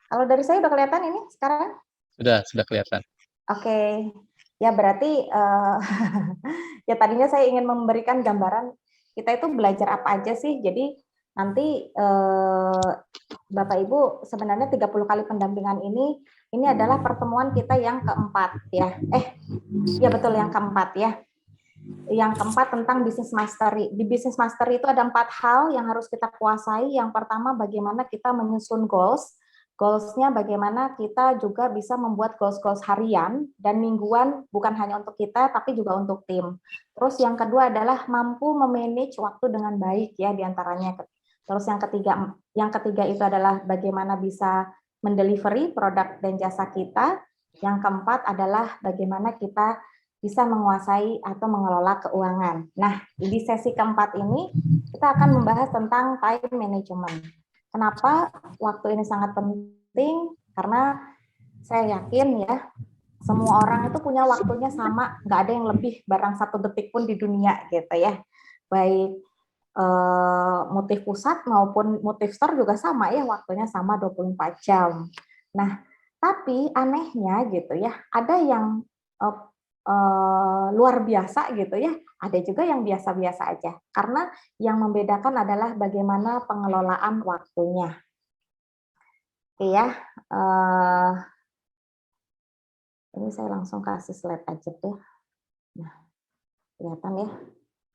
Kalau dari saya udah kelihatan ini sekarang? Sudah kelihatan. Oke, ya berarti ya tadinya saya ingin memberikan gambaran kita itu belajar apa aja sih. Jadi nanti Bapak Ibu sebenarnya 30 kali pendampingan ini adalah pertemuan kita yang keempat ya. Ya betul yang keempat ya. Yang keempat tentang business mastery. Di business mastery itu ada 4 hal yang harus kita kuasai. Yang pertama bagaimana kita menyusun goals. Goals-nya bagaimana kita juga bisa membuat goals-goals harian dan mingguan bukan hanya untuk kita tapi juga untuk tim. Terus yang kedua adalah mampu memanage waktu dengan baik ya diantaranya. Terus yang ketiga itu adalah bagaimana bisa mendelivery produk dan jasa kita. Yang keempat adalah bagaimana kita bisa menguasai atau mengelola keuangan. Nah, di sesi keempat ini kita akan membahas tentang time management. Kenapa waktu ini sangat penting? Karena saya yakin ya, semua orang itu punya waktunya sama, nggak ada yang lebih barang 1 detik pun di dunia gitu ya. Baik motif pusat maupun motif store juga sama ya, waktunya sama 24 jam. Nah, tapi anehnya gitu ya, ada yang luar biasa gitu ya, ada juga yang biasa-biasa aja. Karena yang membedakan adalah bagaimana pengelolaan waktunya. Oke ya, ini saya langsung kasih slide aja deh. Nah, kelihatan ya,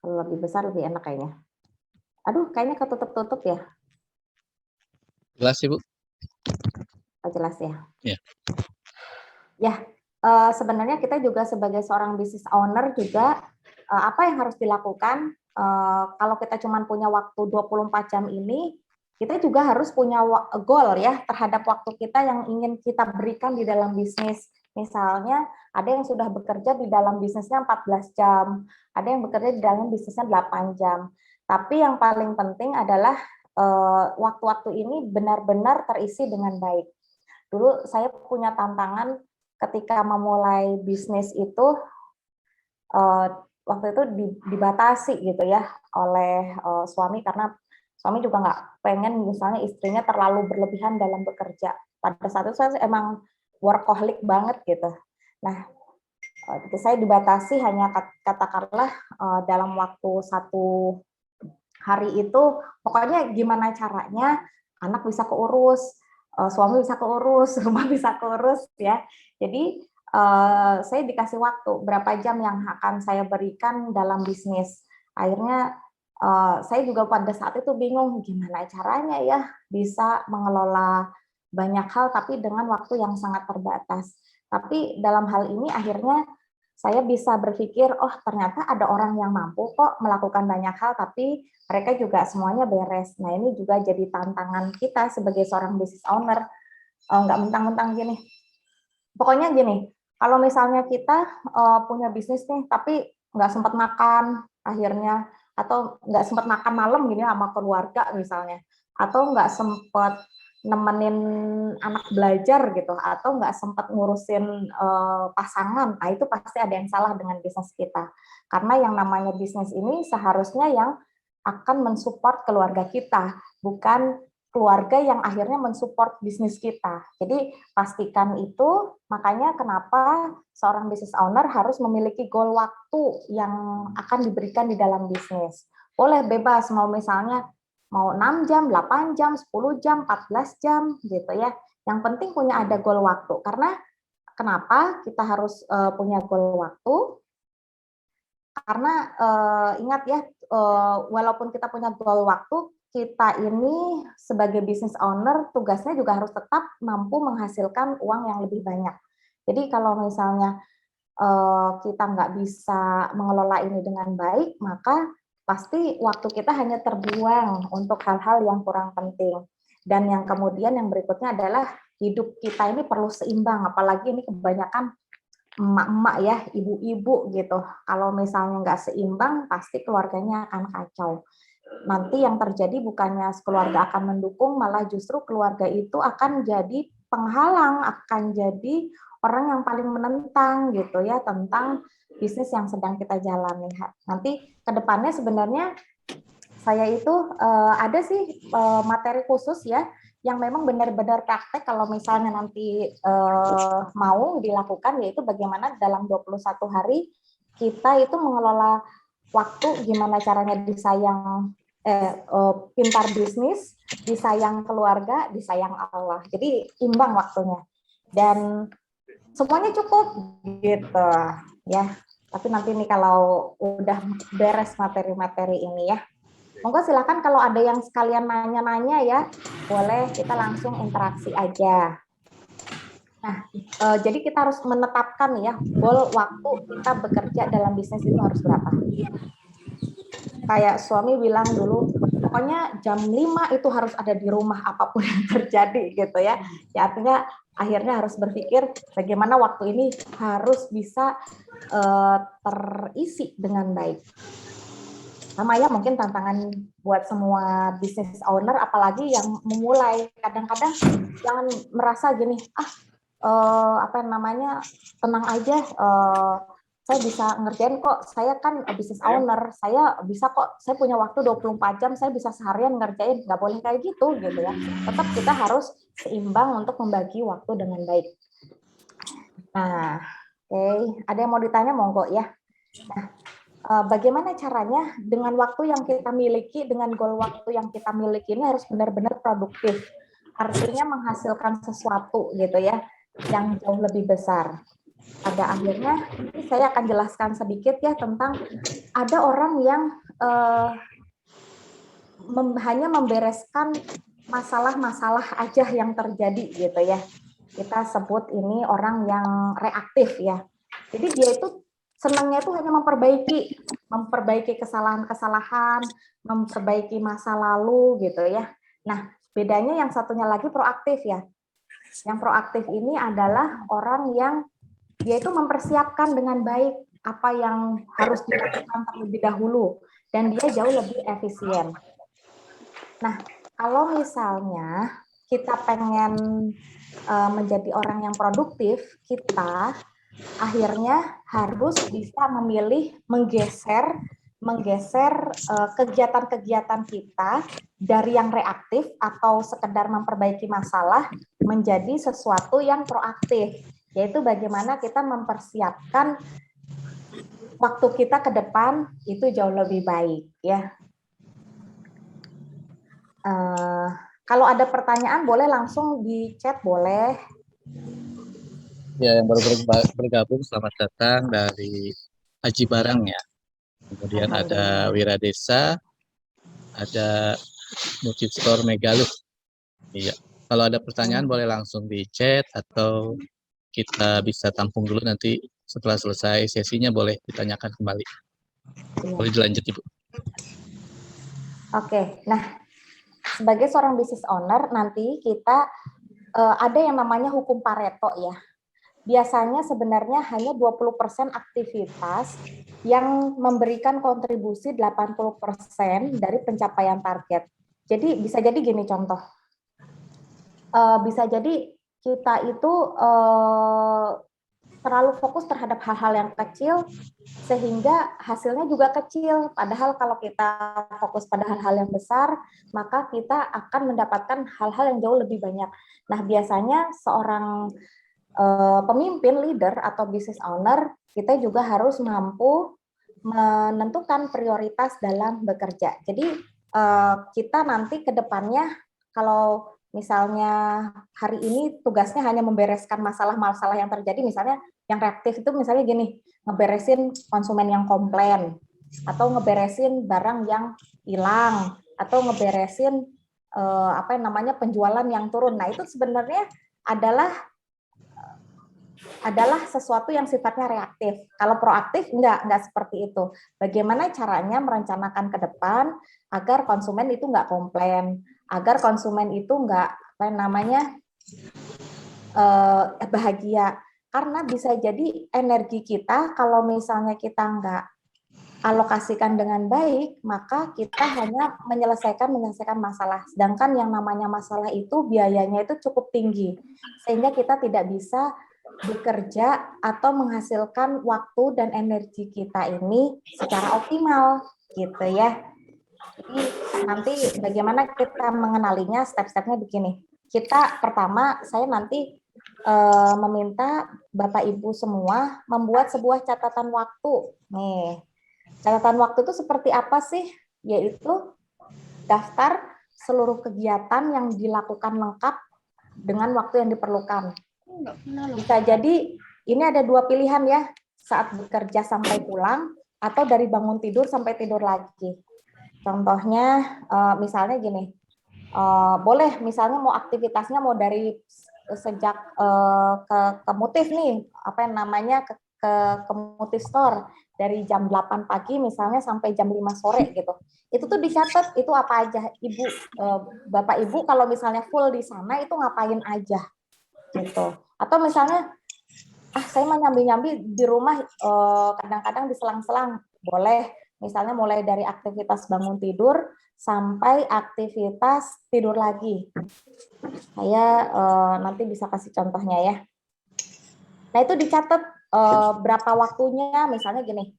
kalau lebih besar lebih enak kayaknya. Aduh, kayaknya ketutup-tutup ya. Jelas, Ibu? Oh, jelas ya. Ya. Ya, sebenarnya kita juga sebagai seorang business owner juga apa yang harus dilakukan kalau kita cuma punya waktu 24 jam ini, kita juga harus punya goal ya terhadap waktu kita yang ingin kita berikan di dalam bisnis. Misalnya ada yang sudah bekerja di dalam bisnisnya 14 jam, ada yang bekerja di dalam bisnisnya 8 jam. Tapi yang paling penting adalah waktu-waktu ini benar-benar terisi dengan baik. Dulu saya punya tantangan ketika memulai bisnis itu waktu itu dibatasi gitu ya oleh suami karena suami juga nggak pengen misalnya istrinya terlalu berlebihan dalam bekerja. Pada saat itu saya emang workaholic banget gitu. Nah, saya dibatasi hanya katakanlah dalam waktu 1 hari itu pokoknya gimana caranya anak bisa keurus, suami bisa keurus, rumah bisa keurus ya. Jadi saya dikasih waktu berapa jam yang akan saya berikan dalam bisnis. Akhirnya saya juga pada saat itu bingung gimana caranya ya bisa mengelola banyak hal tapi dengan waktu yang sangat terbatas. Tapi dalam hal ini akhirnya saya bisa berpikir, oh ternyata ada orang yang mampu kok melakukan banyak hal, tapi mereka juga semuanya beres. Nah ini juga jadi tantangan kita sebagai seorang business owner, nggak mentang-mentang gini. Pokoknya gini, kalau misalnya kita punya bisnis nih, tapi nggak sempat makan akhirnya, atau nggak sempat makan malam gini sama keluarga misalnya, atau nggak sempat nemenin anak belajar gitu, atau nggak sempat ngurusin pasangan, nah itu pasti ada yang salah dengan bisnis kita. Karena yang namanya bisnis ini seharusnya yang akan mensupport keluarga kita, bukan keluarga yang akhirnya mensupport bisnis kita. Jadi pastikan itu, makanya kenapa seorang business owner harus memiliki goal waktu yang akan diberikan di dalam bisnis. Boleh bebas, mau misalnya mau 6 jam, 8 jam, 10 jam, 14 jam gitu ya. Yang penting punya ada goal waktu. Karena kenapa kita harus punya goal waktu? Karena ingat ya, walaupun kita punya goal waktu, kita ini sebagai business owner tugasnya juga harus tetap mampu menghasilkan uang yang lebih banyak. Jadi kalau misalnya kita nggak bisa mengelola ini dengan baik, maka pasti waktu kita hanya terbuang untuk hal-hal yang kurang penting. Dan yang kemudian yang berikutnya adalah hidup kita ini perlu seimbang, apalagi ini kebanyakan emak-emak ya, ibu-ibu gitu. Kalau misalnya nggak seimbang, pasti keluarganya akan kacau. Nanti yang terjadi bukannya keluarga akan mendukung, malah justru keluarga itu akan jadi penghalang, akan jadi orang yang paling menentang gitu ya tentang bisnis yang sedang kita jalani. Nanti ke depannya sebenarnya saya itu ada sih materi khusus ya yang memang benar-benar praktek kalau misalnya nanti mau dilakukan, yaitu bagaimana dalam 21 hari kita itu mengelola waktu, gimana caranya disayang pintar bisnis, disayang keluarga, disayang Allah. Jadi imbang waktunya. Dan semuanya cukup gitu ya. Tapi nanti nih kalau udah beres materi-materi ini ya, monggo silakan kalau ada yang sekalian nanya-nanya ya, boleh kita langsung interaksi aja. Nah, jadi kita harus menetapkan ya, goal waktu kita bekerja dalam bisnis itu harus berapa. Kayak suami bilang dulu, pokoknya jam 5 itu harus ada di rumah apapun yang terjadi gitu ya. Ya artinya akhirnya harus berpikir bagaimana waktu ini harus bisa terisi dengan baik. Sama ya mungkin tantangan buat semua business owner, apalagi yang memulai. Kadang-kadang jangan merasa gini, apa namanya, tenang aja, saya bisa ngerjain kok, saya kan business owner, saya bisa kok, saya punya waktu 24 jam, saya bisa seharian ngerjain. Nggak boleh kayak gitu ya. Tetap kita harus seimbang untuk membagi waktu dengan baik. Nah, oke. Ada yang mau ditanya, monggo ya. Nah, bagaimana caranya dengan waktu yang kita miliki, dengan goal waktu yang kita miliki ini harus benar-benar produktif. Artinya menghasilkan sesuatu gitu ya, yang jauh lebih besar. Pada akhirnya, ini saya akan jelaskan sedikit ya tentang ada orang yang hanya membereskan masalah-masalah aja yang terjadi gitu ya. Kita sebut ini orang yang reaktif ya. Jadi dia itu senangnya itu hanya memperbaiki kesalahan-kesalahan, memperbaiki masa lalu gitu ya. Nah, bedanya yang satunya lagi proaktif ya. Yang proaktif ini adalah orang yang dia itu mempersiapkan dengan baik apa yang harus dilakukan terlebih dahulu dan dia jauh lebih efisien. Nah, kalau misalnya kita pengen menjadi orang yang produktif, kita akhirnya harus bisa memilih menggeser kegiatan-kegiatan kita dari yang reaktif atau sekedar memperbaiki masalah menjadi sesuatu yang proaktif, yaitu bagaimana kita mempersiapkan waktu kita ke depan itu jauh lebih baik ya. Kalau ada pertanyaan boleh langsung di chat, boleh. Ya, yang baru bergabung, selamat datang dari Aji Barang ya. Kemudian ada Wiradesa, ada Mucit Store Megaluh. Iya. Kalau ada pertanyaan boleh langsung di chat atau kita bisa tampung dulu, nanti setelah selesai sesinya boleh ditanyakan kembali. Boleh dilanjut, Ibu. Oke, nah sebagai seorang business owner nanti kita ada yang namanya hukum Pareto ya. Biasanya sebenarnya hanya 20% aktivitas yang memberikan kontribusi 80% dari pencapaian target. Jadi bisa jadi gini contoh. Bisa jadi kita itu terlalu fokus terhadap hal-hal yang kecil sehingga hasilnya juga kecil. Padahal kalau kita fokus pada hal-hal yang besar, maka kita akan mendapatkan hal-hal yang jauh lebih banyak. Nah, biasanya seorang pemimpin, leader, atau business owner, kita juga harus mampu menentukan prioritas dalam bekerja. Jadi kita nanti ke depannya, kalau misalnya hari ini tugasnya hanya membereskan masalah-masalah yang terjadi, misalnya yang reaktif itu misalnya gini, ngeberesin konsumen yang komplain, atau ngeberesin barang yang hilang, atau ngeberesin penjualan yang turun. Nah, itu sebenarnya adalah sesuatu yang sifatnya reaktif. Kalau proaktif enggak seperti itu. Bagaimana caranya merencanakan ke depan agar konsumen itu enggak komplain, agar konsumen itu enggak bahagia. Karena bisa jadi energi kita kalau misalnya kita enggak alokasikan dengan baik, maka kita hanya menyelesaikan masalah. Sedangkan yang namanya masalah itu biayanya itu cukup tinggi, sehingga kita tidak bisa bekerja atau menghasilkan waktu dan energi kita ini secara optimal, gitu ya. Jadi nanti bagaimana kita mengenalinya, step-stepnya begini. kita pertama saya nanti meminta Bapak Ibu semua membuat sebuah catatan waktu. Nih, catatan waktu itu seperti apa sih? Yaitu daftar seluruh kegiatan yang dilakukan lengkap dengan waktu yang diperlukan. Bisa jadi ini ada dua pilihan ya, saat bekerja sampai pulang atau dari bangun tidur sampai tidur lagi. Contohnya misalnya gini, boleh misalnya mau aktivitasnya mau dari sejak ke Mutif nih, apa yang namanya ke Mutif Store dari jam 8 pagi misalnya sampai jam 5 sore gitu. Itu tuh dicatat itu apa aja Ibu, Bapak Ibu kalau misalnya full di sana itu ngapain aja gitu. Atau misalnya saya mau nyambi-nyambi di rumah kadang-kadang diselang-selang boleh misalnya mulai dari aktivitas bangun tidur sampai aktivitas tidur lagi. Saya nanti bisa kasih contohnya ya. Nah itu dicatat berapa waktunya, misalnya gini,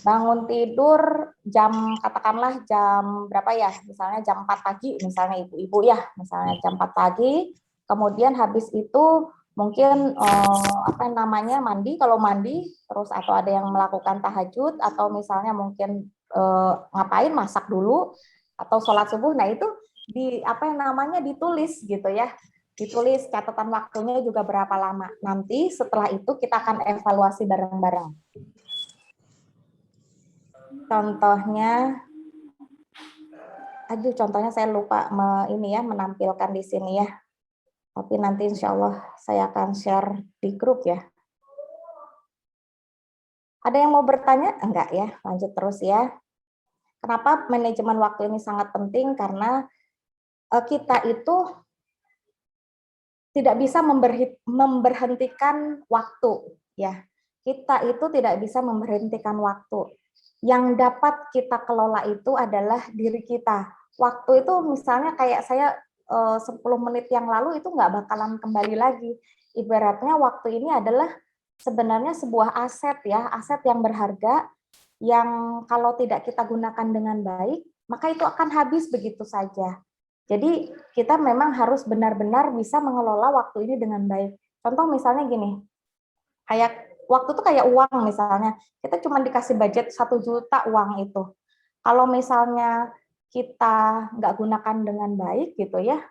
bangun tidur jam katakanlah jam berapa ya, misalnya jam 4 pagi, misalnya ibu-ibu ya, misalnya jam 4 pagi, kemudian habis itu mungkin apa namanya mandi kalau mandi terus atau ada yang melakukan tahajud atau misalnya mungkin ngapain masak dulu atau sholat subuh. Nah itu di apa yang namanya ditulis gitu ya, ditulis catatan waktunya juga berapa lama. Nanti setelah itu kita akan evaluasi bareng-bareng. Contohnya, contohnya saya lupa ini ya menampilkan di sini ya. Tapi nanti insya Allah saya akan share di grup ya. Ada yang mau bertanya? Enggak ya, lanjut terus ya. Kenapa manajemen waktu ini sangat penting? Karena kita itu tidak bisa memberhentikan waktu ya. Kita itu tidak bisa memberhentikan waktu. Yang dapat kita kelola itu adalah diri kita. Waktu itu misalnya kayak saya 10 menit yang lalu itu nggak bakalan kembali lagi. Ibaratnya waktu ini adalah sebenarnya sebuah aset ya, aset yang berharga yang kalau tidak kita gunakan dengan baik, maka itu akan habis begitu saja. Jadi kita memang harus benar-benar bisa mengelola waktu ini dengan baik. Contoh misalnya gini, kayak waktu itu kayak uang misalnya, kita cuma dikasih budget 1 juta uang itu. Kalau misalnya kita nggak gunakan dengan baik gitu ya,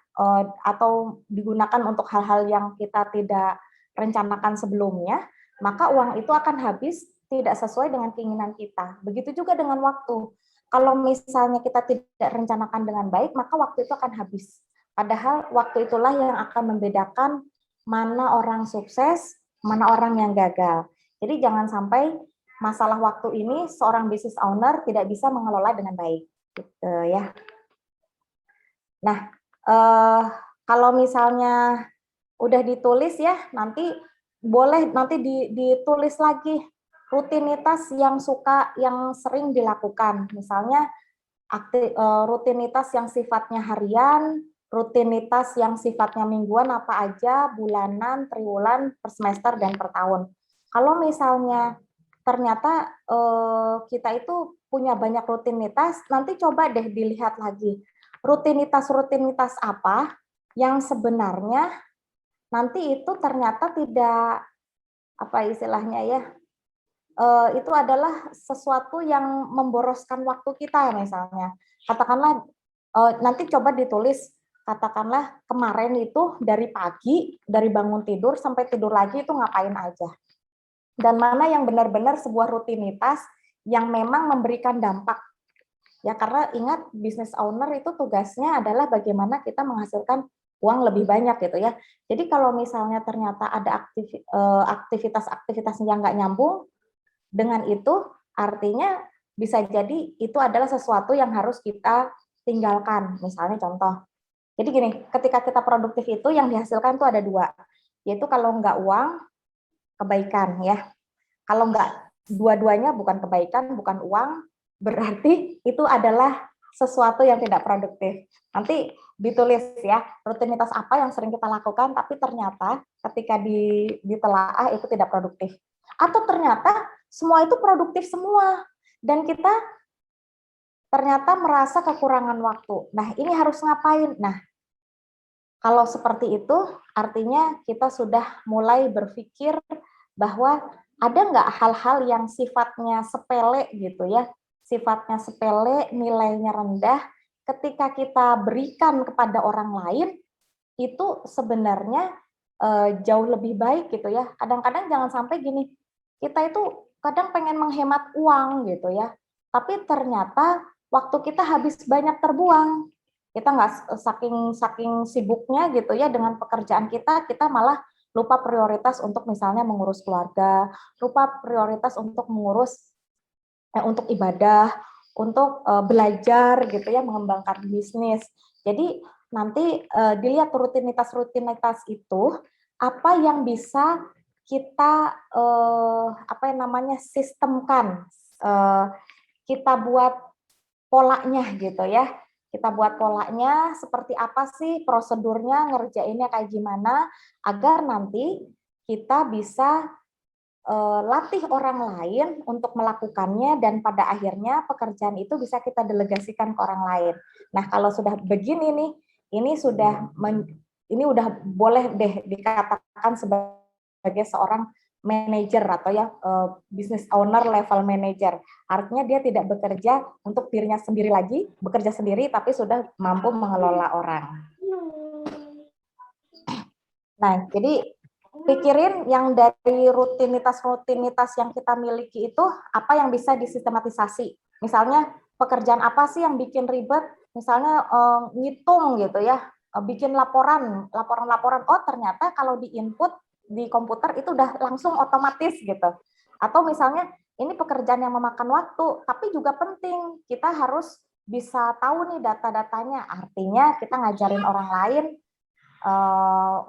atau digunakan untuk hal-hal yang kita tidak rencanakan sebelumnya, maka uang itu akan habis tidak sesuai dengan keinginan kita. Begitu juga dengan waktu. Kalau misalnya kita tidak rencanakan dengan baik, maka waktu itu akan habis. Padahal waktu itulah yang akan membedakan mana orang sukses, mana orang yang gagal. Jadi jangan sampai masalah waktu ini seorang business owner tidak bisa mengelola dengan baik, gitu ya. Nah, kalau misalnya udah ditulis ya, nanti boleh nanti ditulis lagi rutinitas yang sering dilakukan. Misalnya rutinitas yang sifatnya harian, rutinitas yang sifatnya mingguan apa aja, bulanan, triwulan, per semester, dan per tahun. Kalau misalnya ternyata kita itu punya banyak rutinitas, nanti coba deh dilihat lagi. Rutinitas-rutinitas apa yang sebenarnya nanti itu ternyata tidak, apa istilahnya ya, itu adalah sesuatu yang memboroskan waktu kita misalnya. Katakanlah nanti coba ditulis, katakanlah kemarin itu dari pagi, dari bangun tidur sampai tidur lagi itu ngapain aja. Dan mana yang benar-benar sebuah rutinitas yang memang memberikan dampak. Ya karena ingat business owner itu tugasnya adalah bagaimana kita menghasilkan uang lebih banyak gitu ya. Jadi kalau misalnya ternyata ada aktivitas-aktivitas yang nggak nyambung, dengan itu artinya bisa jadi itu adalah sesuatu yang harus kita tinggalkan. Misalnya contoh, jadi gini, ketika kita produktif itu yang dihasilkan itu ada dua, yaitu kalau nggak uang, kebaikan ya. Kalau nggak dua-duanya bukan kebaikan, bukan uang, berarti itu adalah sesuatu yang tidak produktif. Nanti ditulis ya, rutinitas apa yang sering kita lakukan, tapi ternyata ketika ditelaah itu tidak produktif. Atau ternyata semua itu produktif semua, dan kita ternyata merasa kekurangan waktu. Nah, ini harus ngapain? Nah, kalau seperti itu, artinya kita sudah mulai berpikir bahwa ada nggak hal-hal yang sifatnya sepele gitu ya, sifatnya sepele, nilainya rendah, ketika kita berikan kepada orang lain, itu sebenarnya jauh lebih baik gitu ya. Kadang-kadang jangan sampai gini, kita itu kadang pengen menghemat uang gitu ya, tapi ternyata waktu kita habis banyak terbuang. Kita nggak saking saking sibuknya gitu ya dengan pekerjaan kita malah lupa prioritas untuk misalnya mengurus keluarga, lupa prioritas untuk mengurus untuk ibadah, untuk belajar gitu ya, mengembangkan bisnis. Jadi nanti dilihat rutinitas-rutinitas itu apa yang bisa kita apa yang namanya sistemkan, kita buat polanya gitu ya. Kita buat polanya seperti apa sih prosedurnya, ngerjainnya kayak gimana agar nanti kita bisa latih orang lain untuk melakukannya dan pada akhirnya pekerjaan itu bisa kita delegasikan ke orang lain. Nah, kalau sudah begini nih, ini sudah ini udah boleh deh dikatakan sebagai seorang manajer atau ya business owner level manager. Artinya dia tidak bekerja untuk dirinya sendiri lagi, bekerja sendiri tapi sudah mampu mengelola orang. Nah, jadi pikirin yang dari rutinitas-rutinitas yang kita miliki itu apa yang bisa disistematisasi. Misalnya pekerjaan apa sih yang bikin ribet? Misalnya ngitung gitu ya, bikin laporan-laporan. Oh ternyata kalau di input di komputer itu udah langsung otomatis gitu. Atau misalnya ini pekerjaan yang memakan waktu, tapi juga penting kita harus bisa tahu nih data-datanya. Artinya kita ngajarin orang lain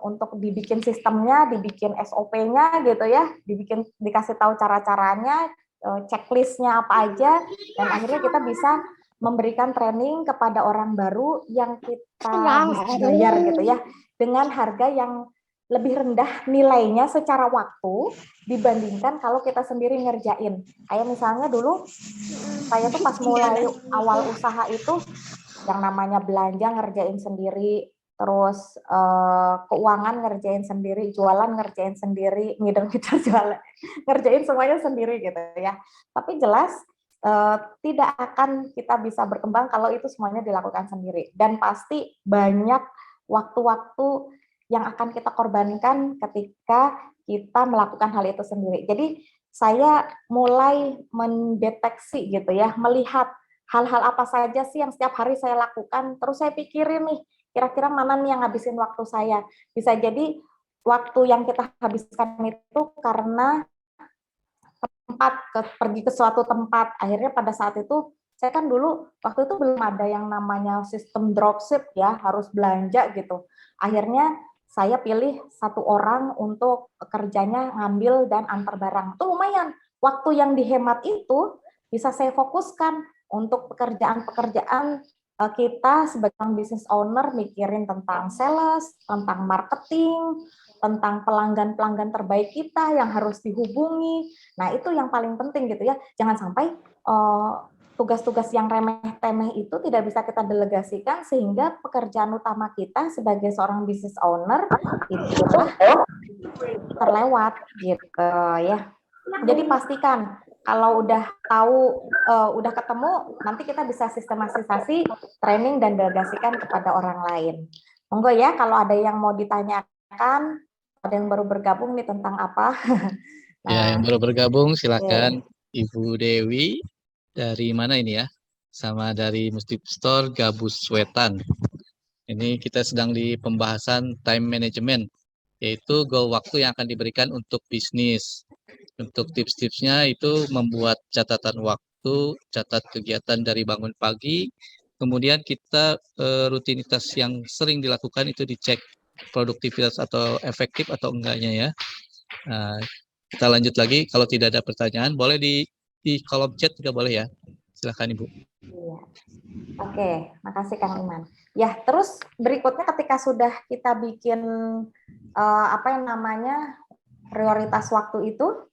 untuk dibikin sistemnya, dibikin SOP-nya gitu ya, dikasih tahu cara-caranya, checklist-nya apa aja, dan akhirnya kita bisa memberikan training kepada orang baru yang kita bisa bayar gitu ya, dengan harga yang lebih rendah nilainya secara waktu dibandingkan kalau kita sendiri ngerjain. Kayak misalnya dulu saya tuh pas mulai awal usaha itu yang namanya belanja ngerjain sendiri, terus keuangan ngerjain sendiri, jualan ngerjain sendiri, ngider-ngider jualan, ngerjain semuanya sendiri gitu ya. Tapi jelas tidak akan kita bisa berkembang kalau itu semuanya dilakukan sendiri. Dan pasti banyak waktu-waktu yang akan kita korbankan ketika kita melakukan hal itu sendiri. Jadi saya mulai mendeteksi gitu ya, melihat hal-hal apa saja sih yang setiap hari saya lakukan, terus saya pikirin nih, kira-kira mana nih yang ngabisin waktu saya. Bisa jadi waktu yang kita habiskan itu karena pergi ke suatu tempat. Akhirnya pada saat itu, saya kan dulu, waktu itu belum ada yang namanya sistem dropship ya, harus belanja gitu. Akhirnya saya pilih satu orang untuk kerjanya ngambil dan antar barang. Itu lumayan. Waktu yang dihemat itu bisa saya fokuskan untuk pekerjaan-pekerjaan kita sebagai business owner mikirin tentang sales, tentang marketing, tentang pelanggan-pelanggan terbaik kita yang harus dihubungi. Nah, itu yang paling penting gitu ya. Jangan sampai tugas-tugas yang remeh-temeh itu tidak bisa kita delegasikan sehingga pekerjaan utama kita sebagai seorang business owner itu terlewat gitu ya. Jadi pastikan kalau udah tahu, udah ketemu, nanti kita bisa sistematisasi training dan delegasikan kepada orang lain. Monggo ya, kalau ada yang mau ditanyakan, ada yang baru bergabung nih tentang apa? Ya, yang Nah, baru bergabung silakan oke. Ibu Dewi dari mana ini ya? Sama dari Muslim Store Gabus Wetan. Ini kita sedang di pembahasan time management, yaitu goal waktu yang akan diberikan untuk bisnis. Untuk tips-tipsnya itu membuat catatan waktu, catat kegiatan dari bangun pagi, kemudian kita rutinitas yang sering dilakukan itu dicek produktivitas atau efektif atau enggaknya ya. Nah, kita lanjut lagi, kalau tidak ada pertanyaan boleh di kolom chat juga boleh ya. Silakan Ibu. Iya. Oke, makasih Kang Iman. Ya, terus berikutnya ketika sudah kita bikin apa yang namanya prioritas waktu itu,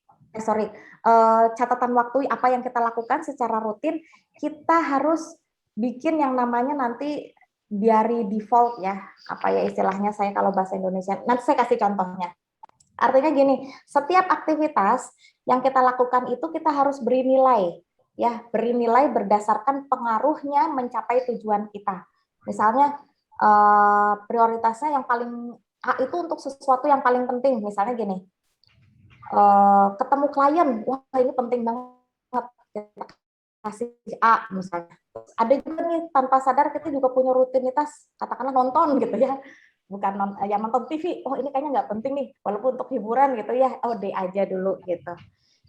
catatan waktu apa yang kita lakukan secara rutin, kita harus bikin yang namanya nanti dari default ya, apa ya istilahnya saya kalau bahasa Indonesia. Nanti saya kasih contohnya. Artinya gini, setiap aktivitas yang kita lakukan itu kita harus beri nilai, ya, beri nilai berdasarkan pengaruhnya mencapai tujuan kita. Misalnya prioritasnya yang paling A itu untuk sesuatu yang paling penting, misalnya gini, ketemu klien, wah ini penting banget, kita kasih A misalnya. Ada juga nih tanpa sadar kita juga punya rutinitas, katakanlah nonton gitu ya, bukan ya nonton TV, oh ini kayaknya nggak penting nih, walaupun untuk hiburan gitu ya, oh D aja dulu gitu.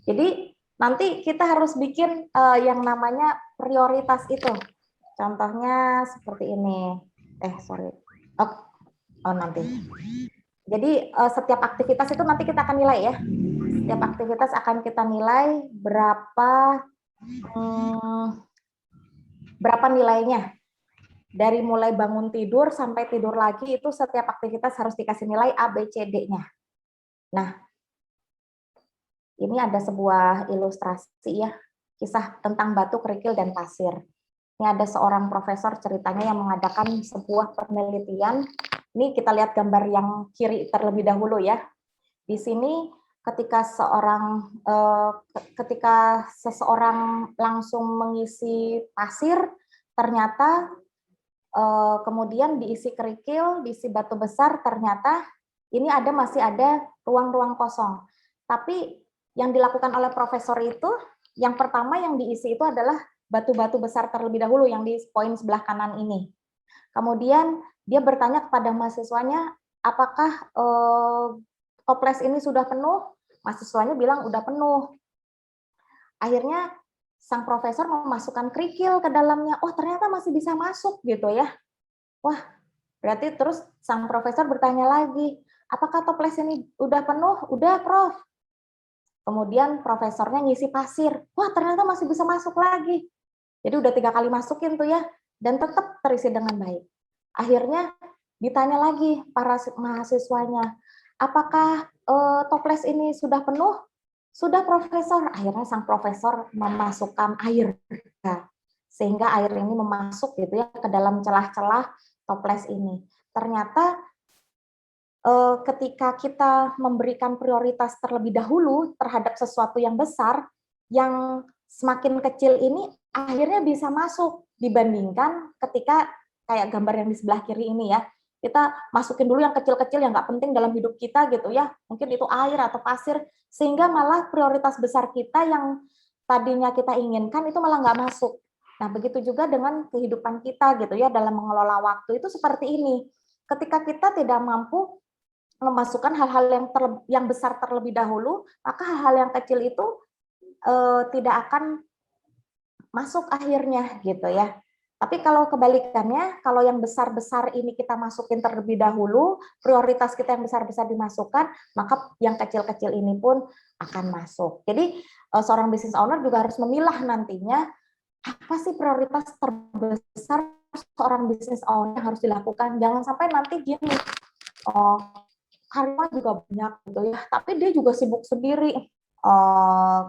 Jadi nanti kita harus bikin yang namanya prioritas itu. Contohnya seperti ini. Sorry. Nanti. Jadi setiap aktivitas itu nanti kita akan nilai ya. Setiap aktivitas akan kita nilai berapa nilainya. Dari mulai bangun tidur sampai tidur lagi itu setiap aktivitas harus dikasih nilai A, B, C, D-nya. Nah, ini ada sebuah ilustrasi ya, kisah tentang batu, kerikil, dan pasir. Ini ada seorang profesor ceritanya yang mengadakan sebuah penelitian. Ini kita lihat gambar yang kiri terlebih dahulu ya. Di sini ketika seseorang langsung mengisi pasir, ternyata kemudian diisi kerikil, diisi batu besar, ternyata ini masih ada ruang-ruang kosong. Tapi yang dilakukan oleh profesor itu, yang pertama yang diisi itu adalah batu-batu besar terlebih dahulu yang di poin sebelah kanan ini. Kemudian dia bertanya kepada mahasiswanya, apakah toples ini sudah penuh? Mahasiswanya bilang udah penuh. Akhirnya sang profesor memasukkan kerikil ke dalamnya. Oh, ternyata masih bisa masuk gitu ya. Wah, berarti terus sang profesor bertanya lagi, apakah toples ini udah penuh? Udah, Prof. Kemudian profesornya ngisi pasir. Wah, ternyata masih bisa masuk lagi. Jadi udah 3 kali masukin tuh ya, dan tetap terisi dengan baik. Akhirnya ditanya lagi para mahasiswanya, apakah toples ini sudah penuh? Sudah, Profesor. Akhirnya sang profesor memasukkan air, sehingga air ini memasuk gitu ya ke dalam celah-celah toples ini. Ternyata ketika kita memberikan prioritas terlebih dahulu terhadap sesuatu yang besar, yang semakin kecil ini akhirnya bisa masuk dibandingkan ketika kayak gambar yang di sebelah kiri ini ya, kita masukin dulu yang kecil-kecil yang nggak penting dalam hidup kita gitu ya, mungkin itu air atau pasir, sehingga malah prioritas besar kita yang tadinya kita inginkan itu malah nggak masuk. Nah, begitu juga dengan kehidupan kita gitu ya, dalam mengelola waktu itu seperti ini. Ketika kita tidak mampu memasukkan hal-hal yang besar terlebih dahulu, maka hal-hal yang kecil itu tidak akan masuk akhirnya gitu ya. Tapi kalau kebalikannya, kalau yang besar-besar ini kita masukin terlebih dahulu, prioritas kita yang besar-besar dimasukkan, maka yang kecil-kecil ini pun akan masuk. Jadi seorang business owner juga harus memilah nantinya apa sih prioritas terbesar seorang business owner yang harus dilakukan. Jangan sampai nanti gini, karyawan juga banyak gitu ya, tapi dia juga sibuk sendiri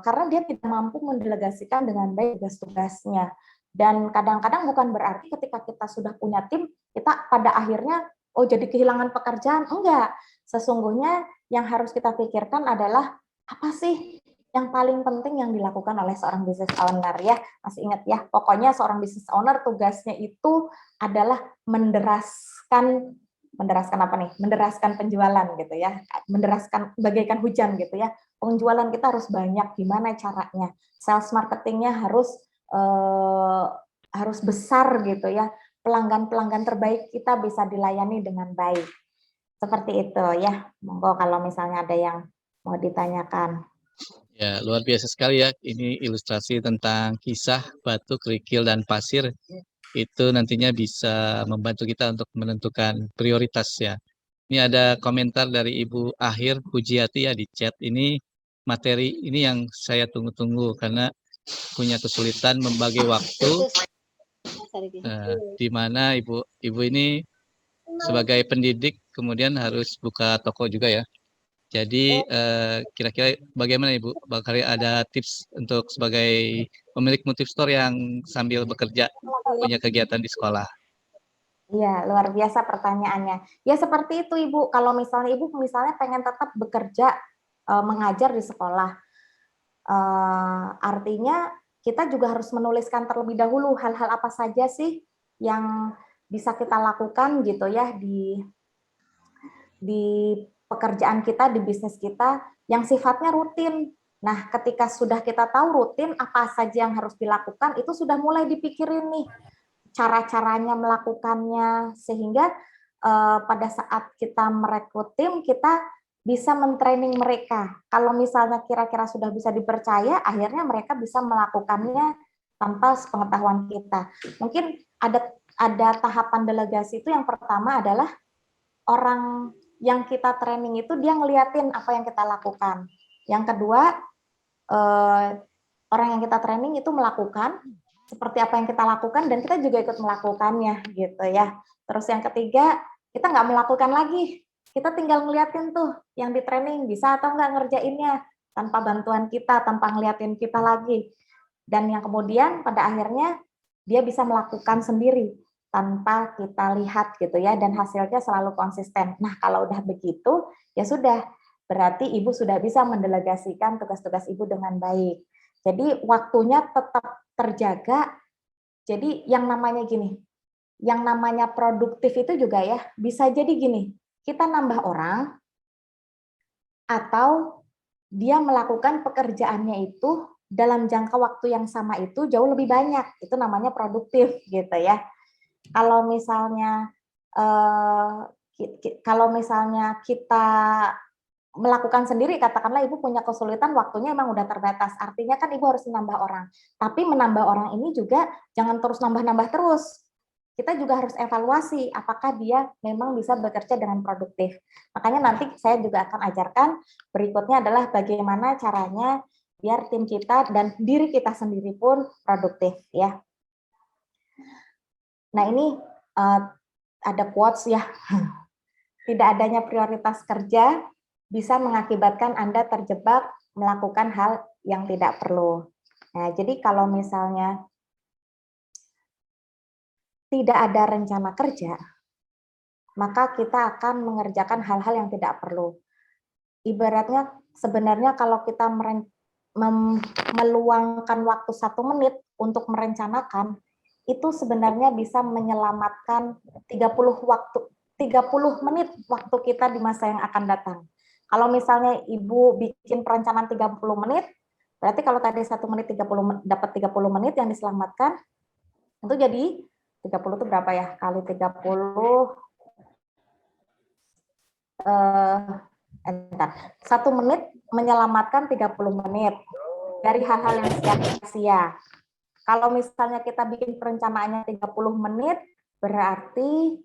karena dia tidak mampu mendelegasikan dengan baik tugas-tugasnya. Dan kadang-kadang bukan berarti ketika kita sudah punya tim, kita pada akhirnya jadi kehilangan pekerjaan. Enggak, sesungguhnya yang harus kita pikirkan adalah apa sih yang paling penting yang dilakukan oleh seorang business owner ya. Masih ingat ya, pokoknya seorang business owner tugasnya itu adalah menderaskan apa nih? Menderaskan penjualan gitu ya. Menderaskan bagaikan hujan gitu ya. Penjualan kita harus banyak, gimana caranya? Sales marketingnya harus besar gitu ya. Pelanggan-pelanggan terbaik kita bisa dilayani dengan baik. Seperti itu ya. Monggo kalau misalnya ada yang mau ditanyakan. Ya, luar biasa sekali ya. Ini ilustrasi tentang kisah batu, kerikil, dan pasir. Itu nantinya bisa membantu kita untuk menentukan prioritas ya. Ini ada komentar dari Ibu Akhir Pujiati ya di chat. Ini materi ini yang saya tunggu-tunggu karena punya kesulitan membagi waktu. Di mana ibu ini sebagai pendidik kemudian harus buka toko juga ya. Jadi kira-kira bagaimana Ibu? Bakal ada tips untuk sebagai pemilik multi store yang sambil bekerja punya kegiatan di sekolah? Iya, luar biasa pertanyaannya. Ya seperti itu Ibu, kalau misalnya Ibu pengen tetap bekerja mengajar di sekolah, artinya kita juga harus menuliskan terlebih dahulu hal-hal apa saja sih yang bisa kita lakukan gitu ya di pekerjaan kita, di bisnis kita yang sifatnya rutin. Nah, ketika sudah kita tahu rutin apa saja yang harus dilakukan, itu sudah mulai dipikirin nih cara-caranya melakukannya, sehingga pada saat kita merekrut tim, kita bisa mentraining mereka. Kalau misalnya kira-kira sudah bisa dipercaya, akhirnya mereka bisa melakukannya tanpa sepengetahuan kita. Mungkin ada tahapan delegasi itu yang pertama adalah orang yang kita training itu dia ngeliatin apa yang kita lakukan. Yang kedua, orang yang kita training itu melakukan seperti apa yang kita lakukan dan kita juga ikut melakukannya gitu ya. Terus yang ketiga, kita nggak melakukan lagi. Kita tinggal ngeliatin tuh yang di training bisa atau nggak ngerjainnya tanpa bantuan kita, tanpa ngeliatin kita lagi. Dan yang kemudian pada akhirnya dia bisa melakukan sendiri tanpa kita lihat gitu ya, dan hasilnya selalu konsisten. Nah, kalau udah begitu, ya sudah, berarti Ibu sudah bisa mendelegasikan tugas-tugas Ibu dengan baik. Jadi waktunya tetap terjaga. Jadi yang namanya gini, yang namanya produktif itu juga ya, bisa jadi gini, kita nambah orang atau dia melakukan pekerjaannya itu dalam jangka waktu yang sama itu jauh lebih banyak. Itu namanya produktif gitu ya. Kalau misalnya kita melakukan sendiri, katakanlah Ibu punya kesulitan, waktunya emang udah terbatas. Artinya kan Ibu harus menambah orang. Tapi menambah orang ini juga jangan terus nambah-nambah terus. Kita juga harus evaluasi apakah dia memang bisa bekerja dengan produktif. Makanya nanti saya juga akan ajarkan berikutnya adalah bagaimana caranya biar tim kita dan diri kita sendiri pun produktif ya. Nah ini ada quotes ya. Tidak adanya prioritas kerja bisa mengakibatkan Anda terjebak melakukan hal yang tidak perlu. Nah, jadi kalau misalnya tidak ada rencana kerja, maka kita akan mengerjakan hal-hal yang tidak perlu. Ibaratnya sebenarnya kalau kita meluangkan waktu 1 menit untuk merencanakan, itu sebenarnya bisa menyelamatkan 30 menit waktu kita di masa yang akan datang. Kalau misalnya Ibu bikin perencanaan 30 menit, berarti kalau tadi 1 menit dapat 30 menit yang diselamatkan, itu jadi 30 itu berapa ya? Kali 30, 1 menit menyelamatkan 30 menit dari hal-hal yang sia-sia. Kalau misalnya kita bikin perencanaannya 30 menit, berarti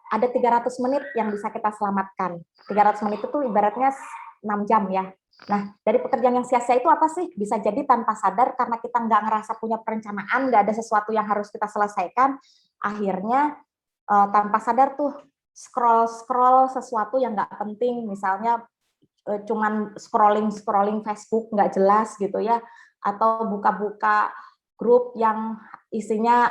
ada 300 menit yang bisa kita selamatkan. 300 menit itu ibaratnya 6 jam ya. Nah, dari pekerjaan yang sia-sia itu apa sih? Bisa jadi tanpa sadar karena kita nggak ngerasa punya perencanaan, nggak ada sesuatu yang harus kita selesaikan, akhirnya tanpa sadar tuh scroll sesuatu yang nggak penting, misalnya cuman scrolling Facebook nggak jelas gitu ya, atau buka-buka grup yang isinya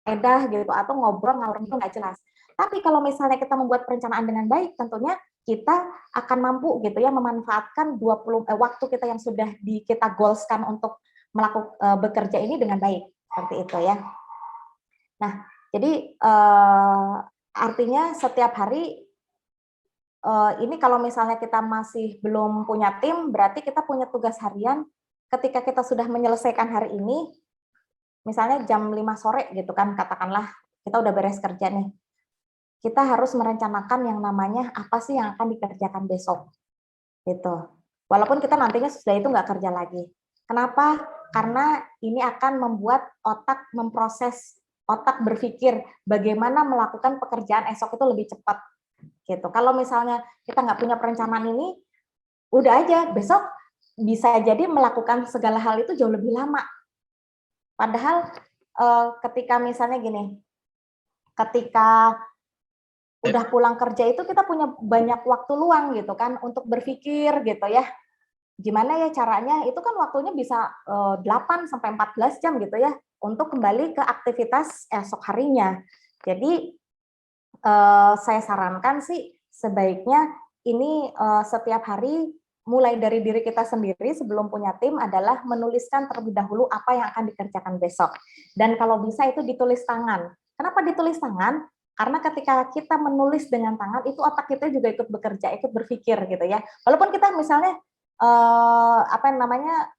unfaedah gitu, atau ngobrol ngalor itu nggak jelas. Tapi kalau misalnya kita membuat perencanaan dengan baik, tentunya kita akan mampu gitu ya memanfaatkan waktu kita yang sudah kita goalskan untuk melakukan bekerja ini dengan baik, seperti itu ya. Nah, jadi artinya setiap hari ini kalau misalnya kita masih belum punya tim, berarti kita punya tugas harian. Ketika kita sudah menyelesaikan hari ini, misalnya jam 5 sore gitu kan, katakanlah kita udah beres kerja nih. Kita harus merencanakan yang namanya apa sih yang akan dikerjakan besok. Gitu. Walaupun kita nantinya sudah itu nggak kerja lagi. Kenapa? Karena ini akan membuat otak memproses, otak berpikir bagaimana melakukan pekerjaan esok itu lebih cepat. Gitu. Kalau misalnya kita nggak punya perencanaan ini, udah aja besok bisa jadi melakukan segala hal itu jauh lebih lama. Padahal ketika misalnya gini, ketika udah pulang kerja itu kita punya banyak waktu luang gitu kan untuk berpikir gitu ya. Gimana ya caranya? Itu kan waktunya bisa 8 sampai 14 jam gitu ya untuk kembali ke aktivitas esok harinya. Jadi saya sarankan sih sebaiknya ini setiap hari mulai dari diri kita sendiri sebelum punya tim adalah menuliskan terlebih dahulu apa yang akan dikerjakan besok. Dan kalau bisa itu ditulis tangan. Kenapa ditulis tangan? Karena ketika kita menulis dengan tangan itu otak kita juga ikut bekerja, ikut berpikir gitu ya. Walaupun kita misalnya apa namanya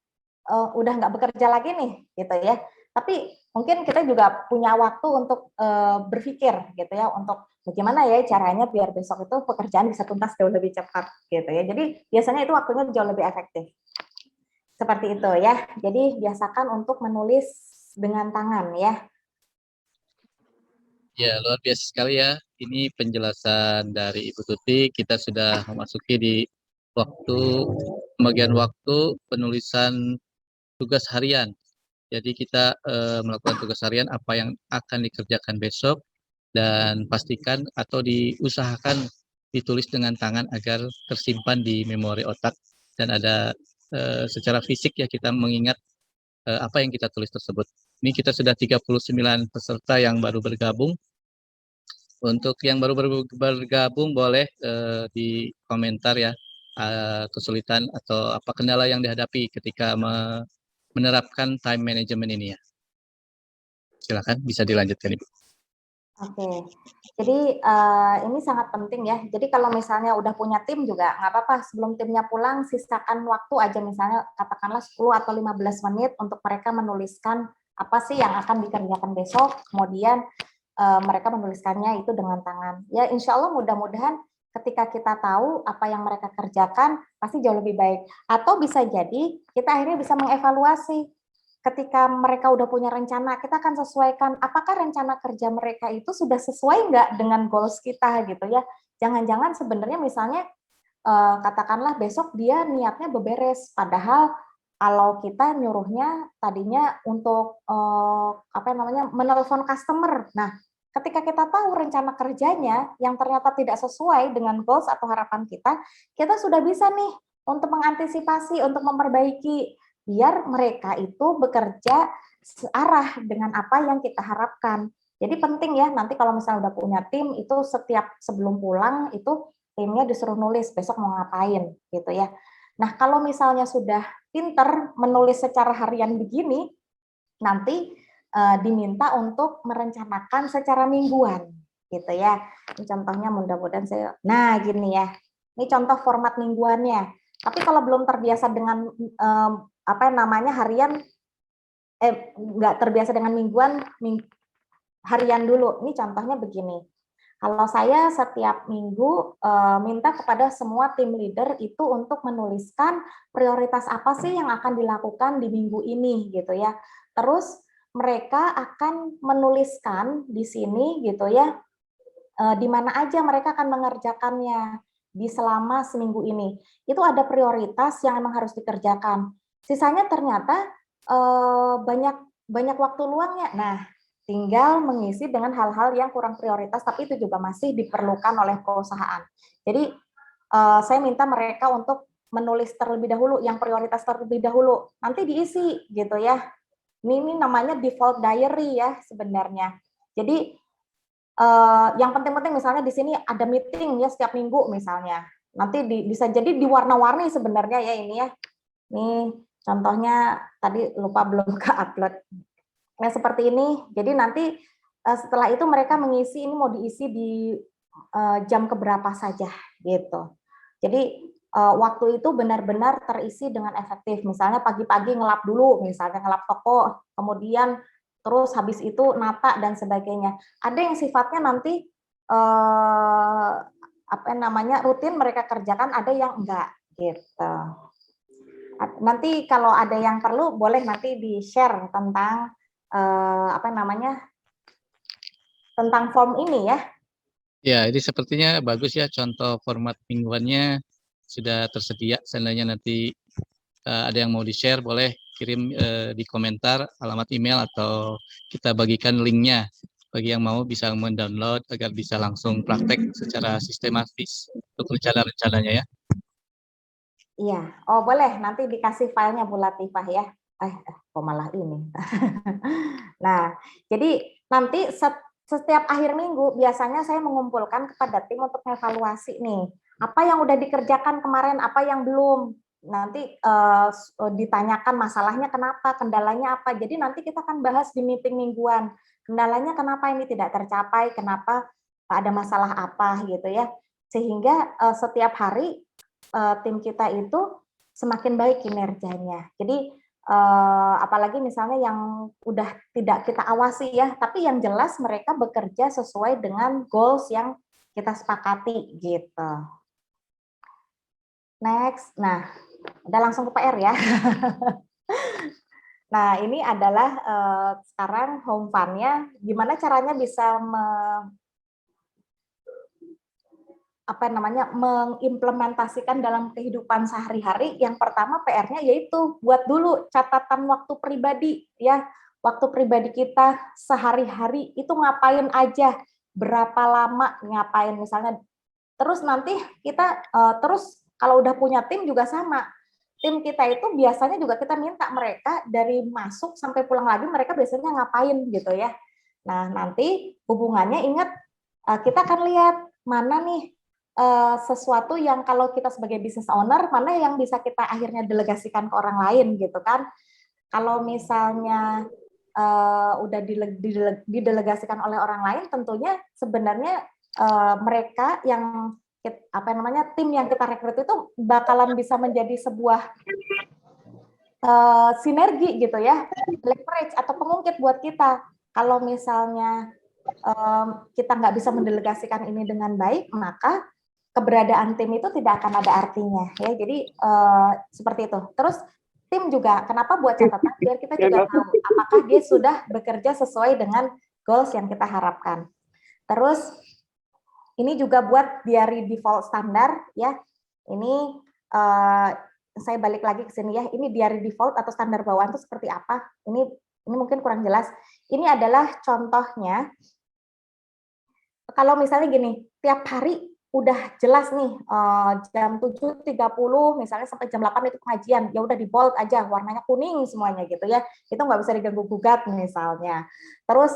udah nggak bekerja lagi nih gitu ya. Tapi mungkin kita juga punya waktu untuk berpikir gitu ya, untuk bagaimana ya caranya biar besok itu pekerjaan bisa tuntas jauh lebih cepat gitu ya. Jadi biasanya itu waktunya jauh lebih efektif. Seperti itu ya. Jadi biasakan untuk menulis dengan tangan ya. Ya, luar biasa sekali ya. Ini penjelasan dari Ibu Tuti. Kita sudah memasuki di waktu pembagian waktu penulisan tugas harian. Jadi kita melakukan tugas harian apa yang akan dikerjakan besok dan pastikan atau diusahakan ditulis dengan tangan agar tersimpan di memori otak dan ada secara fisik ya kita mengingat apa yang kita tulis tersebut. Ini kita sudah 39 peserta yang baru bergabung. Untuk yang baru bergabung boleh di komentar ya kesulitan atau apa kendala yang dihadapi ketika menerapkan time management ini ya. Silakan bisa dilanjutkan Ibu. Oke, jadi ini sangat penting ya. Jadi kalau misalnya udah punya tim juga nggak apa-apa, sebelum timnya pulang sisakan waktu aja, misalnya katakanlah 10 atau 15 menit untuk mereka menuliskan apa sih yang akan dikerjakan besok, kemudian mereka menuliskannya itu dengan tangan. Ya insya Allah mudah-mudahan ketika kita tahu apa yang mereka kerjakan pasti jauh lebih baik. Atau bisa jadi kita akhirnya bisa mengevaluasi ketika mereka udah punya rencana, kita akan sesuaikan apakah rencana kerja mereka itu sudah sesuai nggak dengan goals kita gitu ya. Jangan-jangan sebenarnya misalnya katakanlah besok dia niatnya beberes, padahal kalau kita nyuruhnya tadinya untuk apa namanya menelpon customer. Nah, ketika kita tahu rencana kerjanya yang ternyata tidak sesuai dengan goals atau harapan kita sudah bisa nih untuk mengantisipasi, untuk memperbaiki biar mereka itu bekerja searah dengan apa yang kita harapkan. Jadi penting ya nanti kalau misalnya udah punya tim itu setiap sebelum pulang itu timnya disuruh nulis besok mau ngapain gitu ya. Nah kalau misalnya sudah pinter menulis secara harian begini, nanti diminta untuk merencanakan secara mingguan gitu ya. Ini contohnya mudah-mudahan saya. Nah gini ya, ini contoh format mingguannya. Tapi kalau belum terbiasa dengan apa namanya harian, nggak terbiasa dengan mingguan, harian dulu. Ini contohnya begini. Kalau saya setiap minggu minta kepada semua tim leader itu untuk menuliskan prioritas apa sih yang akan dilakukan di minggu ini gitu ya. Terus mereka akan menuliskan di sini gitu ya, di mana aja mereka akan mengerjakannya di selama seminggu ini. Itu ada prioritas yang memang harus dikerjakan. Sisanya ternyata banyak banyak waktu luangnya. Nah, tinggal mengisi dengan hal-hal yang kurang prioritas, tapi itu juga masih diperlukan oleh perusahaan. Jadi saya minta mereka untuk menulis terlebih dahulu yang prioritas terlebih dahulu. Nanti diisi gitu ya. Ini namanya default diary ya sebenarnya. Jadi yang penting-penting misalnya di sini ada meeting ya setiap minggu misalnya. Nanti bisa jadi diwarna-warni sebenarnya ya ini ya. Nih contohnya tadi lupa belum ke upload. Nah seperti ini. Jadi nanti setelah itu mereka mengisi ini mau diisi di jam keberapa saja gitu. Jadi waktu itu benar-benar terisi dengan efektif. Misalnya pagi-pagi ngelap dulu, misalnya ngelap toko, kemudian terus habis itu nata dan sebagainya. Ada yang sifatnya nanti apa namanya rutin mereka kerjakan, ada yang enggak gitu. Nanti kalau ada yang perlu boleh nanti di-share tentang apa namanya tentang form ini ya. Ya, ini sepertinya bagus ya contoh format mingguannya sudah tersedia. Seandainya nanti ada yang mau di-share boleh kirim di komentar alamat email atau kita bagikan linknya bagi yang mau bisa mendownload agar bisa langsung praktek secara sistematis untuk rencana-rencananya ya. Iya, oh boleh nanti dikasih filenya Bu Latifah ya. kok malah ini. Nah, jadi nanti setiap akhir minggu biasanya saya mengumpulkan kepada tim untuk evaluasi nih. Apa yang udah dikerjakan kemarin, apa yang belum. Nanti ditanyakan masalahnya kenapa, kendalanya apa. Jadi nanti kita akan bahas di meeting mingguan. Kendalanya kenapa ini tidak tercapai, kenapa ada masalah apa gitu ya. Sehingga setiap hari tim kita itu semakin baik kinerjanya. Jadi apalagi misalnya yang udah tidak kita awasi ya, tapi yang jelas mereka bekerja sesuai dengan goals yang kita sepakati gitu. Next, nah udah langsung ke PR ya. Nah ini adalah sekarang home fund-nya, gimana caranya bisa mengimplementasikan dalam kehidupan sehari-hari. Yang pertama PR-nya yaitu buat dulu catatan waktu pribadi ya. Waktu pribadi kita sehari-hari itu ngapain aja, berapa lama ngapain misalnya. Terus nanti kita terus kalau udah punya tim juga sama. Tim kita itu biasanya juga kita minta mereka dari masuk sampai pulang lagi mereka biasanya ngapain gitu ya. Nah, nanti hubungannya ingat kita akan lihat mana nih sesuatu yang kalau kita sebagai business owner, mana yang bisa kita akhirnya delegasikan ke orang lain gitu kan. Kalau misalnya udah didelegasikan oleh orang lain, tentunya sebenarnya mereka yang tim yang kita rekrut itu bakalan bisa menjadi sebuah sinergi gitu ya, leverage atau pengungkit buat kita. Kalau misalnya kita nggak bisa mendelegasikan ini dengan baik, maka keberadaan tim itu tidak akan ada artinya ya. Jadi seperti itu. Terus tim juga kenapa buat catatan biar kita juga tahu apakah dia sudah bekerja sesuai dengan goals yang kita harapkan. Terus ini juga buat diary default standar ya. Ini saya balik lagi ke sini ya. Ini diary default atau standar bawaan itu seperti apa? Ini mungkin kurang jelas. Ini adalah contohnya. Kalau misalnya gini, tiap hari udah jelas nih jam 7.30 misalnya sampai jam 8 itu pengajian, ya udah di bold aja warnanya kuning semuanya gitu ya, itu nggak bisa diganggu gugat misalnya. Terus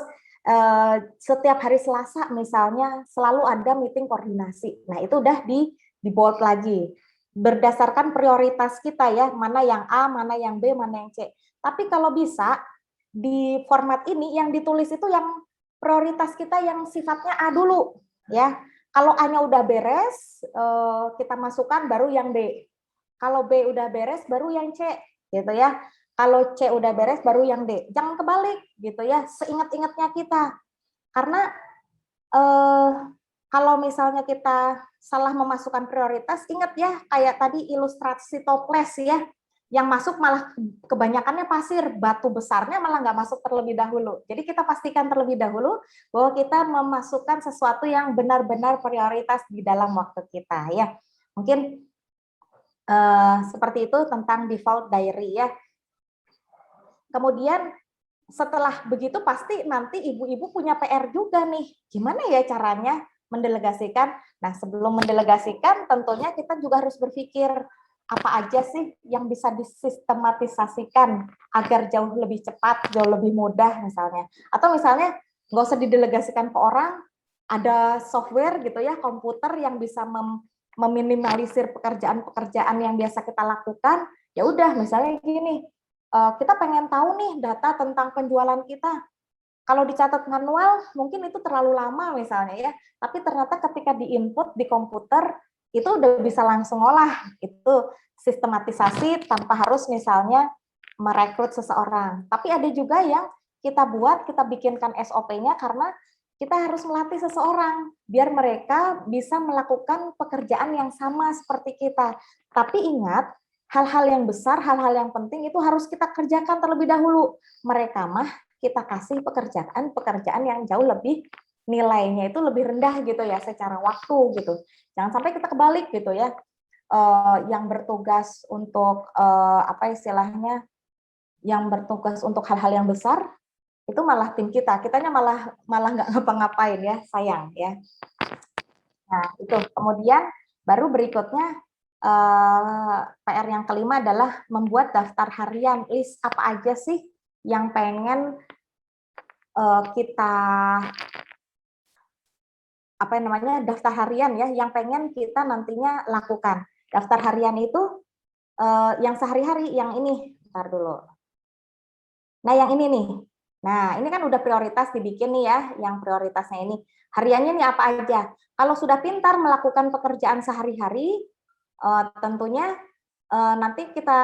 setiap hari Selasa misalnya selalu ada meeting koordinasi, nah itu udah di bold lagi berdasarkan prioritas kita ya, mana yang A, mana yang B, mana yang C. Tapi kalau bisa di format ini yang ditulis itu yang prioritas kita yang sifatnya A dulu ya. Kalau A-nya udah beres, kita masukkan baru yang B. Kalau B udah beres, baru yang C, gitu ya. Kalau C udah beres, baru yang D. Jangan kebalik, gitu ya. Seingat-ingatnya kita. Karena kalau misalnya kita salah memasukkan prioritas, ingat ya, kayak tadi ilustrasi toples ya. Yang masuk malah kebanyakannya pasir, batu besarnya malah nggak masuk terlebih dahulu. Jadi kita pastikan terlebih dahulu bahwa kita memasukkan sesuatu yang benar-benar prioritas di dalam waktu kita ya. Mungkin seperti itu tentang default diary ya. Kemudian setelah begitu pasti nanti ibu-ibu punya PR juga nih. Gimana ya caranya mendelegasikan? Nah, sebelum mendelegasikan tentunya kita juga harus berpikir apa aja sih yang bisa disistematisasikan agar jauh lebih cepat, jauh lebih mudah misalnya. Atau misalnya nggak usah didelegasikan ke orang, ada software gitu ya, komputer yang bisa meminimalisir pekerjaan-pekerjaan yang biasa kita lakukan. Ya udah, misalnya gini, kita pengen tahu nih data tentang penjualan kita. Kalau dicatat manual mungkin itu terlalu lama misalnya ya, tapi ternyata ketika diinput di komputer itu udah bisa langsung olah. Itu sistematisasi tanpa harus misalnya merekrut seseorang. Tapi ada juga yang kita buat, kita bikinkan SOP-nya karena kita harus melatih seseorang biar mereka bisa melakukan pekerjaan yang sama seperti kita. Tapi ingat, hal-hal yang besar, hal-hal yang penting itu harus kita kerjakan terlebih dahulu. Mereka mah kita kasih pekerjaan yang jauh lebih nilainya itu lebih rendah gitu ya secara waktu gitu. Jangan sampai kita kebalik gitu ya. Yang bertugas untuk apa istilahnya? Yang bertugas untuk hal-hal yang besar itu malah tim kitanya malah nggak ngapa-ngapain ya, sayang ya. Nah, itu kemudian baru berikutnya PR yang kelima adalah membuat daftar harian, list apa aja sih yang pengen kita daftar harian ya, yang pengen kita nantinya lakukan. Daftar harian itu yang sehari-hari, yang ini, bentar dulu. Nah, yang ini nih. Nah, ini kan udah prioritas dibikin nih ya, yang prioritasnya ini. Hariannya nih apa aja. Kalau sudah pintar melakukan pekerjaan sehari-hari, tentunya nanti kita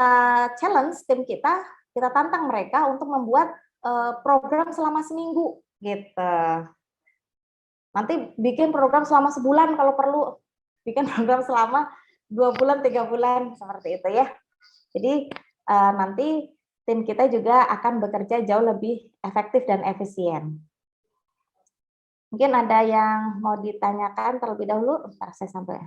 challenge tim kita tantang mereka untuk membuat program selama seminggu gitu. Nanti bikin program selama sebulan kalau perlu, bikin program selama 2 bulan, 3 bulan, seperti itu ya. Jadi nanti tim kita juga akan bekerja jauh lebih efektif dan efisien. Mungkin ada yang mau ditanyakan terlebih dahulu, ntar saya sampai.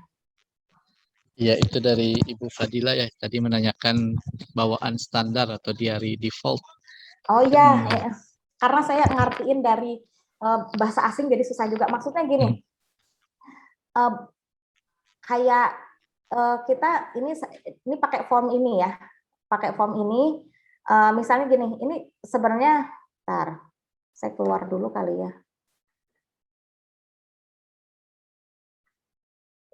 Ya, itu dari Ibu Fadila ya, tadi menanyakan bawaan standar atau diary default. Oh iya, karena saya ngertiin dari bahasa asing jadi susah juga. Maksudnya gini, kayak kita ini pakai form ini ya, pakai form ini, misalnya gini, ini sebenarnya, ntar, saya keluar dulu kali ya.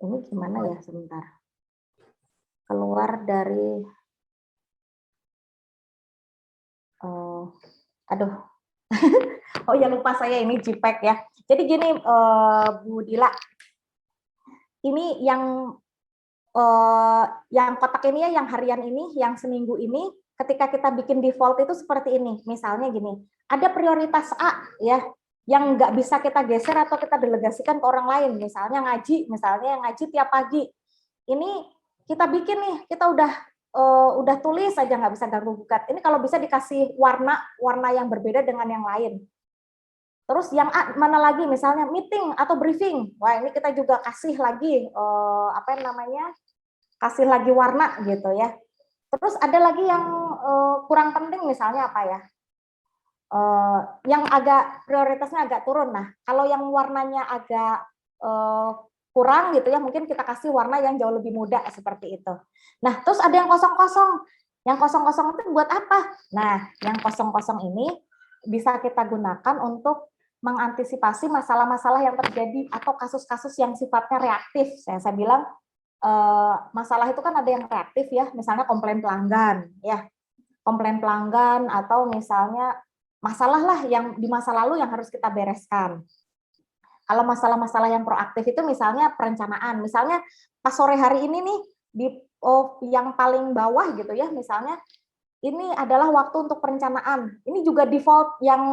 Ini gimana ya, sebentar. Keluar dari, aduh, oh ya lupa saya ini JPEG ya. Jadi gini, Bu Dila, ini yang kotak ini ya, yang harian ini, yang seminggu ini, ketika kita bikin default itu seperti ini. Misalnya gini, ada prioritas A ya, yang nggak bisa kita geser atau kita delegasikan ke orang lain. Misalnya ngaji, misalnya ngaji tiap pagi. Ini kita bikin nih, kita udah tulis aja, nggak bisa ganggu gugat. Ini kalau bisa dikasih warna yang berbeda dengan yang lain. Terus yang A, mana lagi, misalnya meeting atau briefing. Wah, ini kita juga kasih lagi kasih lagi warna gitu ya. Terus ada lagi yang kurang penting, misalnya apa ya? Yang agak prioritasnya agak turun. Nah, kalau yang warnanya agak kurang gitu ya, mungkin kita kasih warna yang jauh lebih muda seperti itu. Nah, terus ada yang kosong-kosong. Yang kosong-kosong itu buat apa? Nah, yang kosong-kosong ini bisa kita gunakan untuk mengantisipasi masalah-masalah yang terjadi atau kasus-kasus yang sifatnya reaktif. Saya bilang masalah itu kan ada yang reaktif ya, misalnya komplain pelanggan ya, komplain pelanggan atau misalnya masalah lah yang di masa lalu yang harus kita bereskan. Kalau masalah-masalah yang proaktif itu misalnya perencanaan, misalnya pas sore hari ini nih di yang paling bawah gitu ya, misalnya ini adalah waktu untuk perencanaan. Ini juga default yang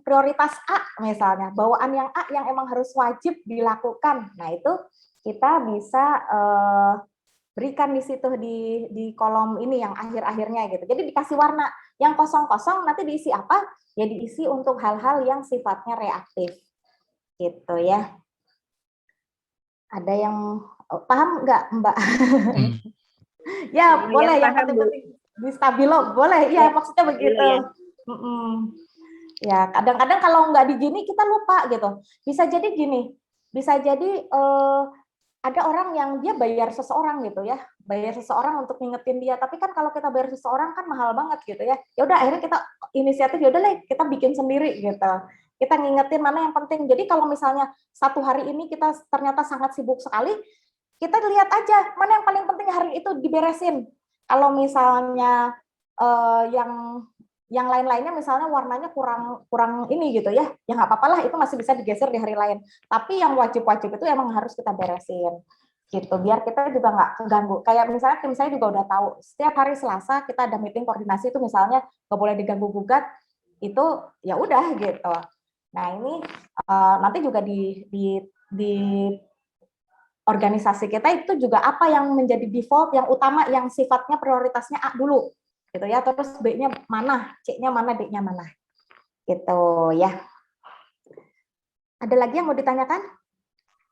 prioritas A misalnya, bawaan yang A yang emang harus wajib dilakukan. Nah, itu kita bisa berikan di situ di kolom ini yang akhir-akhirnya gitu. Jadi dikasih warna. Yang kosong-kosong nanti diisi apa? Ya diisi untuk hal-hal yang sifatnya reaktif. Gitu ya. Ada yang paham nggak, Mbak? Ya, boleh yang penting-penting di stabilo, boleh. Iya, maksudnya begitu. Ya, kadang-kadang kalau nggak di gini kita lupa gitu. Bisa jadi gini, bisa jadi ada orang yang dia bayar seseorang gitu ya, bayar seseorang untuk ngingetin dia. Tapi kan kalau kita bayar seseorang kan mahal banget gitu ya. Ya udah akhirnya kita inisiatif, ya udah lah kita bikin sendiri gitu. Kita ngingetin mana yang penting. Jadi kalau misalnya satu hari ini kita ternyata sangat sibuk sekali, kita lihat aja mana yang paling penting hari itu diberesin. Kalau misalnya yang lain-lainnya misalnya warnanya kurang ini gitu ya nggak apa-apa lah, itu masih bisa digeser di hari lain. Tapi yang wajib-wajib itu emang harus kita beresin gitu, biar kita juga nggak keganggu. Kayak misalnya tim saya juga udah tahu setiap hari Selasa kita ada meeting koordinasi itu misalnya nggak boleh diganggu gugat, itu ya udah gitu. Nah ini nanti juga di organisasi kita itu juga apa yang menjadi default, yang utama, yang sifatnya prioritasnya A dulu gitu ya, terus B-nya mana, C-nya mana, D-nya mana gitu ya. Ada lagi yang mau ditanyakan?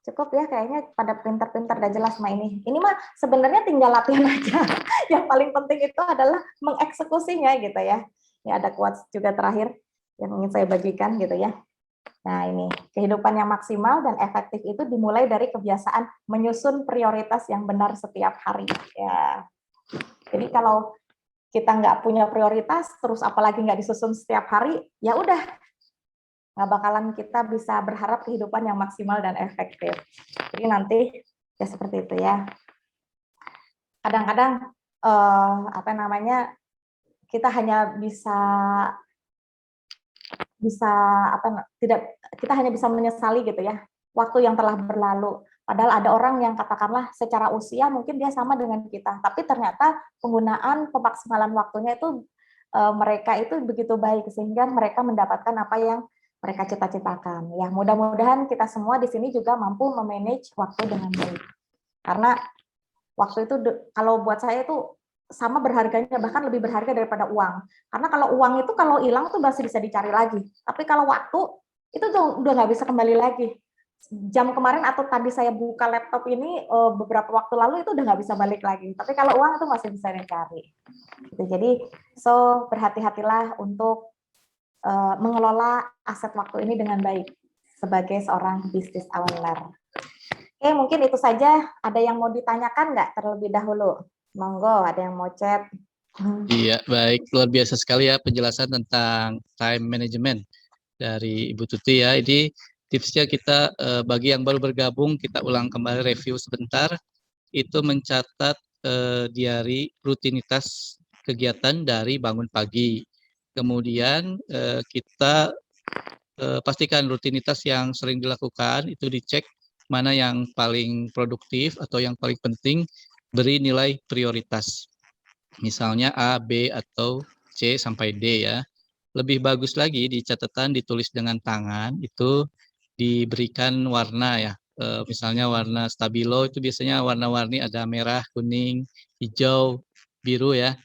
Cukup ya, kayaknya pada pintar-pintar dan jelas mah ini mah sebenarnya tinggal latihan aja. Yang paling penting itu adalah mengeksekusinya gitu ya. Ini ada quotes juga terakhir yang ingin saya bagikan gitu ya. Nah, ini kehidupan yang maksimal dan efektif itu dimulai dari kebiasaan menyusun prioritas yang benar setiap hari. Ya, jadi kalau kita nggak punya prioritas, terus apalagi nggak disusun setiap hari, ya udah nggak bakalan kita bisa berharap kehidupan yang maksimal dan efektif. Jadi nanti ya seperti itu ya. Kadang-kadang apa namanya, kita hanya bisa apa tidak kita hanya bisa menyesali gitu ya waktu yang telah berlalu. Padahal ada orang yang katakanlah secara usia mungkin dia sama dengan kita, tapi ternyata penggunaan pemaksimalan waktunya itu mereka itu begitu baik sehingga mereka mendapatkan apa yang mereka cita-citakan. Ya, mudah-mudahan kita semua di sini juga mampu memanage waktu dengan baik. Karena waktu itu kalau buat saya itu sama berharganya, bahkan lebih berharga daripada uang. Karena kalau uang itu kalau hilang tuh masih bisa dicari lagi. Tapi kalau waktu itu tuh udah nggak bisa kembali lagi. Jam kemarin atau tadi saya buka laptop ini beberapa waktu lalu itu udah nggak bisa balik lagi. Tapi kalau uang itu masih bisa dicari. Gitu. Jadi so berhati-hatilah untuk mengelola aset waktu ini dengan baik sebagai seorang business owner. Oke, mungkin itu saja. Ada yang mau ditanyakan nggak terlebih dahulu? Monggo, ada yang mau chat. Iya, baik. Luar biasa sekali ya penjelasan tentang time management dari Ibu Tuti ya. Ini tipsnya kita bagi yang baru bergabung, kita ulang kembali review sebentar. Itu mencatat diary rutinitas kegiatan dari bangun pagi. Kemudian kita pastikan rutinitas yang sering dilakukan itu dicek mana yang paling produktif atau yang paling penting, beri nilai prioritas. Misalnya A, B, atau C sampai D ya. Lebih bagus lagi di catatan ditulis dengan tangan, itu diberikan warna ya. Misalnya warna stabilo itu biasanya warna-warni ada merah, kuning, hijau, biru ya.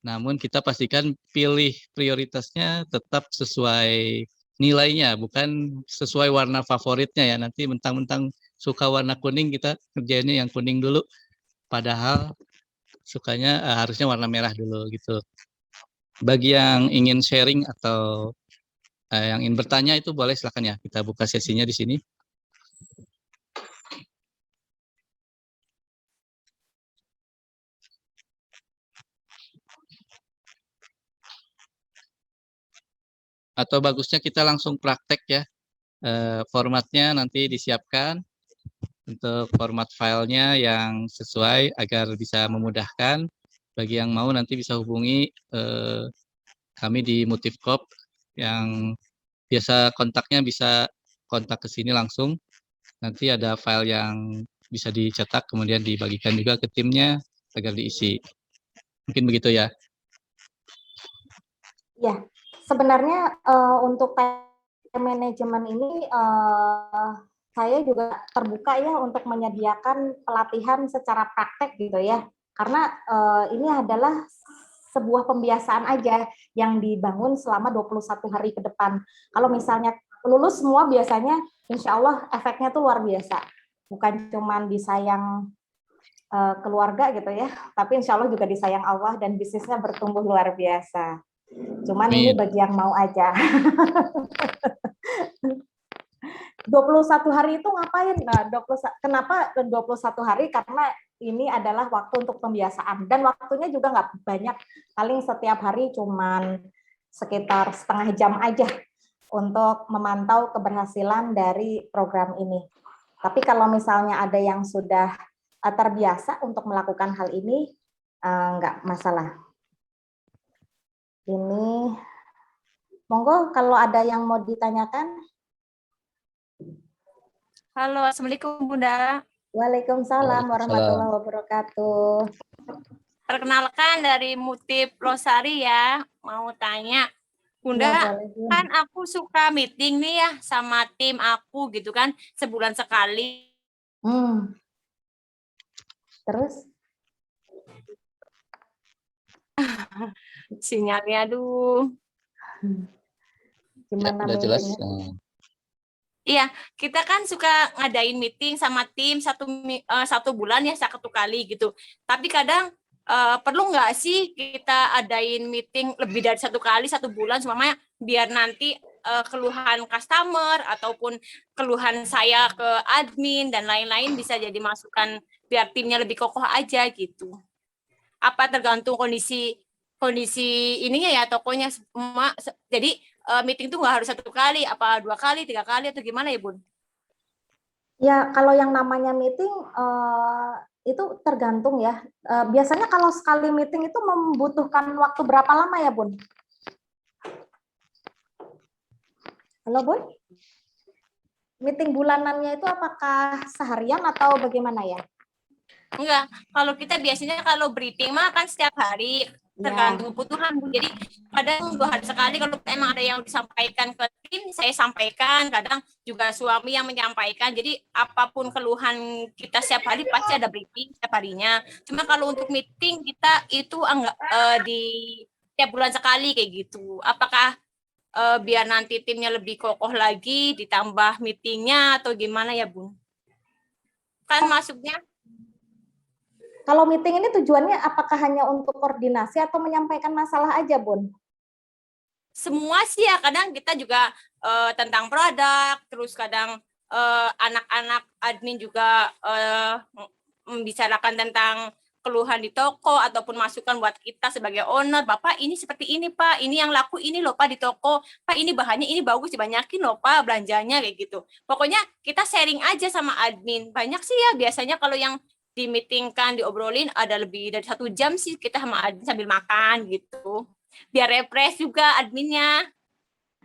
Namun kita pastikan pilih prioritasnya tetap sesuai nilainya, bukan sesuai warna favoritnya ya. Nanti mentang-mentang suka warna kuning, kita kerjainnya yang kuning dulu. Padahal sukanya harusnya warna merah dulu gitu. Bagi yang ingin sharing atau yang ingin bertanya itu boleh silakan ya, kita buka sesinya di sini. Atau bagusnya kita langsung praktek ya. Formatnya nanti disiapkan untuk format filenya yang sesuai agar bisa memudahkan. Bagi yang mau nanti bisa hubungi kami di Motivcorp yang biasa kontaknya bisa kontak ke sini langsung. Nanti ada file yang bisa dicetak kemudian dibagikan juga ke timnya agar diisi. Mungkin begitu ya. Ya, sebenarnya untuk time management ini saya juga terbuka ya untuk menyediakan pelatihan secara praktek gitu ya. Karena ini adalah sebuah pembiasaan aja yang dibangun selama 21 hari ke depan. Kalau misalnya lulus semua biasanya insya Allah efeknya tuh luar biasa. Bukan cuma disayang keluarga gitu ya, tapi insya Allah juga disayang Allah dan bisnisnya bertumbuh luar biasa. Cuman ini Amin. bagi yang mau aja. 21 hari itu ngapain? Nah, kenapa 21 hari? Karena ini adalah waktu untuk pembiasaan. Dan waktunya juga nggak banyak. Paling setiap hari cuman sekitar setengah jam aja untuk memantau keberhasilan dari program ini. Tapi kalau misalnya ada yang sudah terbiasa untuk melakukan hal ini, nggak masalah. Ini, monggo kalau ada yang mau ditanyakan. Halo, Assalamualaikum Bunda. Waalaikumsalam warahmatullahi wabarakatuh. Perkenalkan dari Mutip Losari ya, mau tanya. Bunda, Ya, boleh, kan aku suka meeting nih ya sama tim aku gitu kan, sebulan sekali. Terus? Sinyalnya aduh. Gimana Udah jelas. Iya, kita kan suka ngadain meeting sama tim satu bulan ya satu kali gitu. Tapi kadang perlu nggak sih kita adain meeting lebih dari satu kali satu bulan, semuanya biar nanti keluhan customer ataupun keluhan saya ke admin dan lain-lain bisa jadi masukan biar timnya lebih kokoh aja gitu. Apa tergantung kondisi ininya ya tokonya semua. Jadi meeting tuh nggak harus 1 kali, apa 2 kali, 3 kali atau gimana ya Bun? Ya, kalau yang namanya meeting itu tergantung ya. Biasanya kalau sekali meeting itu membutuhkan waktu berapa lama ya, Bun? Halo, Bun? Meeting bulanannya itu apakah seharian atau bagaimana ya? Enggak, kalau kita biasanya kalau briefing mah kan setiap hari tergantung kebutuhan Bu. Jadi kadang 2 hari sekali kalau emang ada yang disampaikan ke tim, saya sampaikan. Kadang juga suami yang menyampaikan. Jadi apapun keluhan kita setiap hari pasti ada briefing setiap harinya. Cuma kalau untuk meeting kita itu enggak di tiap bulan sekali kayak gitu. Apakah biar nanti timnya lebih kokoh lagi, ditambah meetingnya atau gimana ya Bu? Kan masuknya Kalau meeting ini tujuannya apakah hanya untuk koordinasi atau menyampaikan masalah aja, Bun? Semua sih ya, kadang kita juga tentang produk, terus kadang anak-anak admin juga membicarakan tentang keluhan di toko ataupun masukan buat kita sebagai owner. Bapak ini seperti ini Pak, ini yang laku ini loh Pak di toko. Pak ini bahannya ini bagus, dibanyakin loh Pak belanjanya kayak gitu. Pokoknya kita sharing aja sama admin. Banyak sih ya biasanya kalau yang di meeting kan diobrolin ada lebih dari 1 jam sih kita sama admin sambil makan gitu. Biar refresh juga adminnya.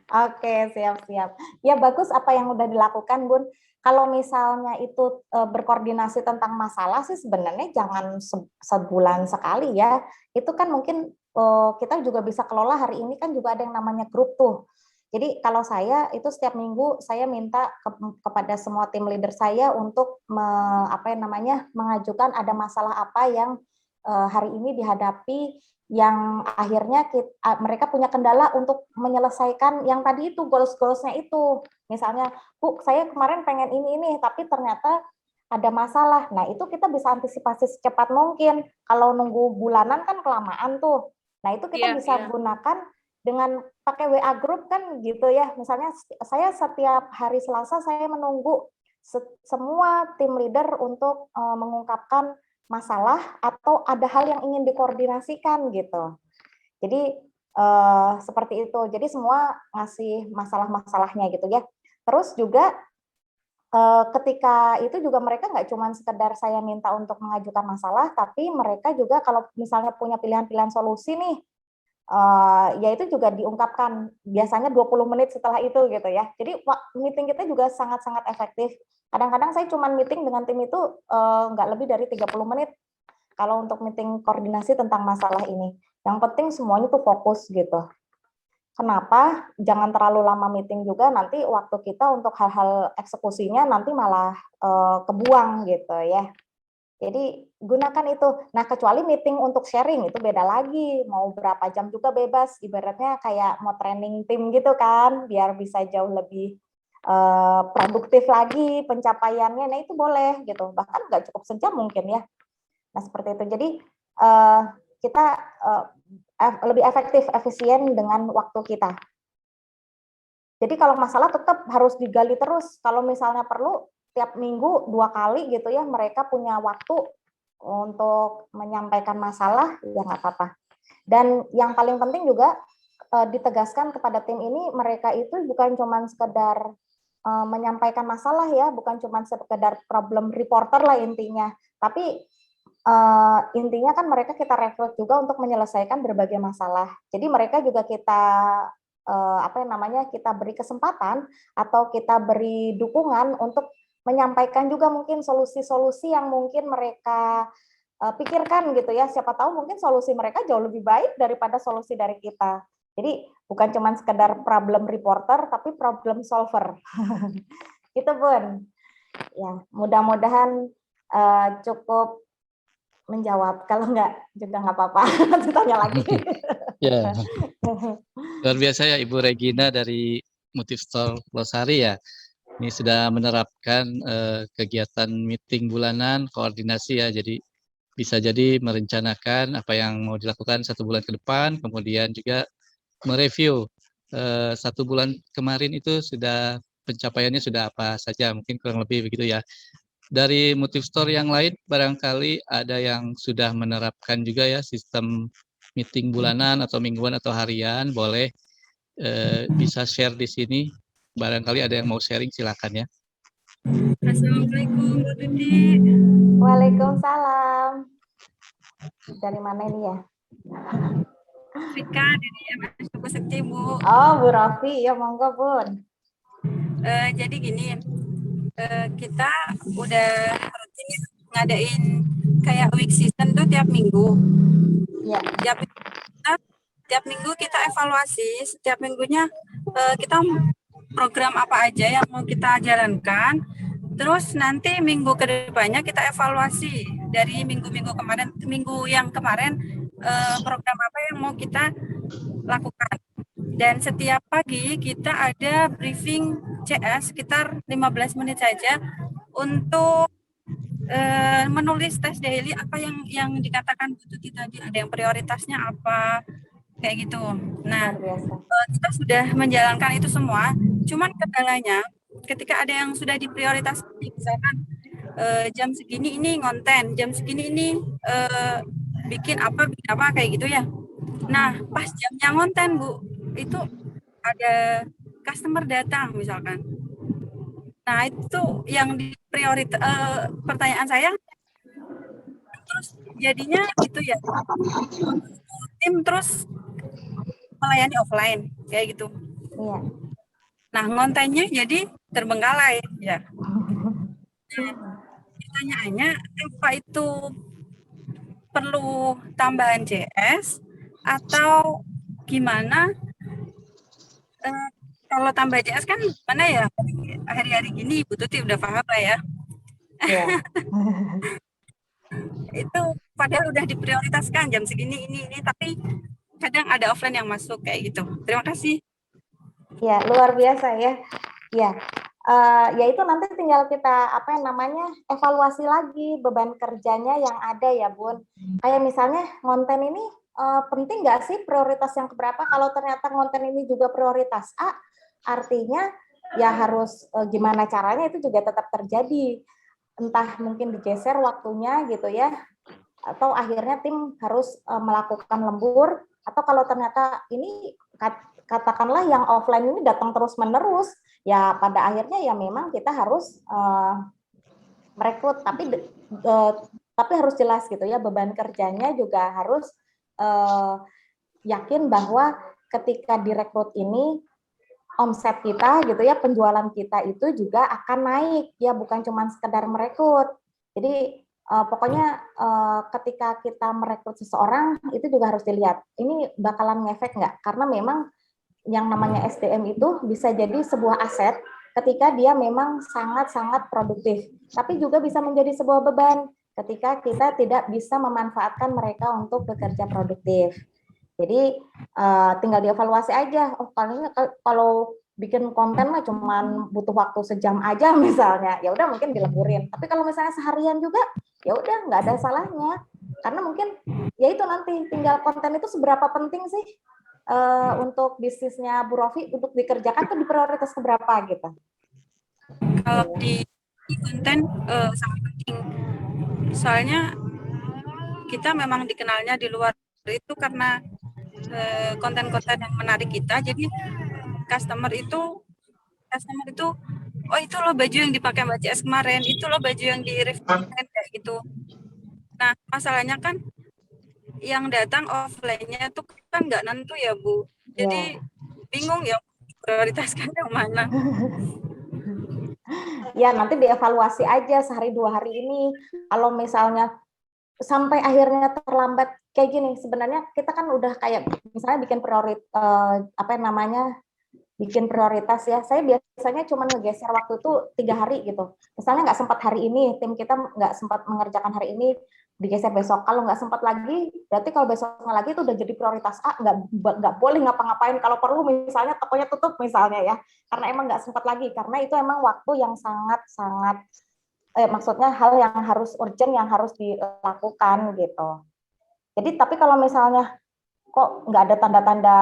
Oke, siap-siap. Ya, bagus apa yang udah dilakukan, Bun. Kalau misalnya itu berkoordinasi tentang masalah sih sebenarnya jangan sebulan sekali ya. Itu kan mungkin kita juga bisa kelola. Hari ini kan juga ada yang namanya grup tuh. Jadi kalau saya itu setiap minggu saya minta kepada semua tim leader saya untuk mengajukan ada masalah apa yang hari ini dihadapi, yang akhirnya mereka punya kendala untuk menyelesaikan yang tadi itu goals-goalsnya itu. Misalnya, Bu, saya kemarin pengen ini, tapi ternyata ada masalah. Nah, itu kita bisa antisipasi secepat mungkin. Kalau nunggu bulanan kan kelamaan tuh. Nah, itu kita bisa gunakan dengan pakai WA group kan gitu ya. Misalnya saya setiap hari Selasa saya menunggu semua tim leader untuk mengungkapkan masalah atau ada hal yang ingin dikoordinasikan gitu. Jadi seperti itu. Jadi semua ngasih masalah-masalahnya gitu ya. Terus juga ketika itu juga mereka nggak cuma sekedar saya minta untuk mengajukan masalah, tapi mereka juga kalau misalnya punya pilihan-pilihan solusi nih, ya itu juga diungkapkan biasanya 20 menit setelah itu gitu ya. Jadi meeting kita juga sangat-sangat efektif. Kadang-kadang saya cuma meeting dengan tim itu nggak lebih dari 30 menit kalau untuk meeting koordinasi tentang masalah ini. Yang penting semuanya tuh fokus gitu. Kenapa? Jangan terlalu lama meeting juga, nanti waktu kita untuk hal-hal eksekusinya nanti malah kebuang gitu ya. Jadi gunakan itu. Nah, kecuali meeting untuk sharing itu beda lagi. Mau berapa jam juga bebas. Ibaratnya kayak mau training tim gitu kan, biar bisa jauh lebih produktif lagi pencapaiannya. Nah, itu boleh gitu. Bahkan nggak cukup sejam mungkin ya. Nah, seperti itu. Jadi kita lebih efektif, efisien dengan waktu kita. Jadi kalau masalah tetap harus digali terus. Kalau misalnya perlu tiap minggu 2 kali gitu ya, mereka punya waktu untuk menyampaikan masalah, ya nggak apa-apa. Dan yang paling penting juga ditegaskan kepada tim ini, mereka itu bukan cuma sekedar menyampaikan masalah ya, bukan cuma sekedar problem reporter lah intinya, tapi intinya kan mereka kita rekrut juga untuk menyelesaikan berbagai masalah. Jadi mereka juga kita kita beri kesempatan atau kita beri dukungan untuk menyampaikan juga mungkin solusi-solusi yang mungkin mereka pikirkan gitu ya. Siapa tahu mungkin solusi mereka jauh lebih baik daripada solusi dari kita. Jadi bukan cuma sekedar problem reporter, tapi problem solver. Gitu Bun. Ya, mudah-mudahan cukup menjawab. Kalau enggak juga nggak apa-apa. Tanya lagi. Ya, luar biasa ya Ibu Regina dari Motif Store Losari ya. Ini sudah menerapkan kegiatan meeting bulanan, koordinasi ya. Jadi bisa jadi merencanakan apa yang mau dilakukan 1 bulan ke depan, kemudian juga mereview 1 bulan kemarin itu sudah pencapaiannya sudah apa saja, mungkin kurang lebih begitu ya. Dari Motif Store yang lain barangkali ada yang sudah menerapkan juga ya sistem meeting bulanan atau mingguan atau harian, boleh bisa share di sini. Barangkali ada yang mau sharing, silakan ya. Assalamualaikum Bu Tuti. Waalaikumsalam. Dari mana ini ya? Rika dari MS Toko Sekti Bu. Oh, Bu Rofi, ya monggo Bun. Jadi gini, kita udah rutin ya ngadain kayak week season tuh tiap minggu. Ya. Tiap minggu kita evaluasi, setiap minggunya kita program apa aja yang mau kita jalankan. Terus nanti minggu kedepannya kita evaluasi dari minggu yang kemarin program apa yang mau kita lakukan. Dan setiap pagi kita ada briefing CS sekitar 15 menit saja untuk menulis tes daily apa yang dikatakan Bu Tuti tadi, ada yang prioritasnya apa kayak gitu. Nah, kita sudah menjalankan itu semua. Cuman kendalanya ketika ada yang sudah diprioritaskan, misalkan jam segini ini ngonten, jam segini ini bikin apa kayak gitu ya. Nah, pas jamnya ngonten Bu, itu ada customer datang misalkan. Nah, itu yang diprioritas. Pertanyaan saya, terus jadinya itu ya tim terus melayani offline kayak gitu. Iya. Nah, ngontennya jadi terbengkalai ya. Pertanyaannya, apa itu perlu tambahan CS atau gimana? Kalau tambah CS kan mana ya, hari-hari gini Bu Tuti udah paham lah ya. Iya. Itu padahal udah diprioritaskan jam segini ini, tapi kadang ada offline yang masuk kayak gitu. Terima kasih. Ya, luar biasa ya. Ya. Ya itu nanti tinggal kita evaluasi lagi beban kerjanya yang ada ya Bun. Kayak misalnya konten ini penting nggak sih, prioritas yang keberapa? Kalau ternyata konten ini juga prioritas A, artinya ya harus gimana caranya itu juga tetap terjadi. Entah mungkin digeser waktunya gitu ya, atau akhirnya tim harus melakukan lembur, atau kalau ternyata ini katakanlah yang offline ini datang terus-menerus, ya pada akhirnya ya memang kita harus merekrut, tapi harus jelas gitu ya, beban kerjanya juga harus yakin bahwa ketika direkrut ini omset kita gitu ya, penjualan kita itu juga akan naik ya, bukan cuma sekedar merekrut. Jadi pokoknya ketika kita merekrut seseorang itu juga harus dilihat ini bakalan ngefek nggak, karena memang yang namanya SDM itu bisa jadi sebuah aset ketika dia memang sangat-sangat produktif, tapi juga bisa menjadi sebuah beban ketika kita tidak bisa memanfaatkan mereka untuk bekerja produktif. Jadi tinggal dievaluasi aja. Oh, kalau bikin konten mah cuman butuh waktu sejam aja misalnya, ya udah mungkin dilemburin. Tapi kalau misalnya seharian juga, ya udah nggak ada salahnya. Karena mungkin ya itu nanti tinggal konten itu seberapa penting sih untuk bisnisnya Bu Rofi untuk dikerjakan tuh di prioritas keberapa gitu. Kalau di konten sangat penting. Soalnya kita memang dikenalnya di luar itu karena konten-konten yang menarik kita, jadi customer itu oh itu loh baju yang dipakai Mbak CS kemarin, itu loh baju yang di review kayak gitu. Nah masalahnya kan yang datang offline-nya itu kan nggak nentu ya Bu, jadi bingung ya prioritaskan yang mana. Ya nanti dievaluasi aja sehari 2 hari ini. Kalau misalnya sampai akhirnya terlambat kayak gini, sebenarnya kita kan udah kayak misalnya bikin bikin prioritas ya. Saya biasanya cuma ngegeser waktu itu 3 hari gitu. Misalnya nggak sempat hari ini, tim kita nggak sempat mengerjakan hari ini, digeser besok. Kalau nggak sempat lagi, berarti kalau besoknya lagi itu udah jadi prioritas A, nggak boleh ngapa-ngapain. Kalau perlu misalnya tokonya tutup misalnya ya, karena emang nggak sempat lagi. Karena itu emang waktu yang sangat-sangat maksudnya hal yang harus urgent yang harus dilakukan gitu. Jadi tapi kalau misalnya kok nggak ada tanda-tanda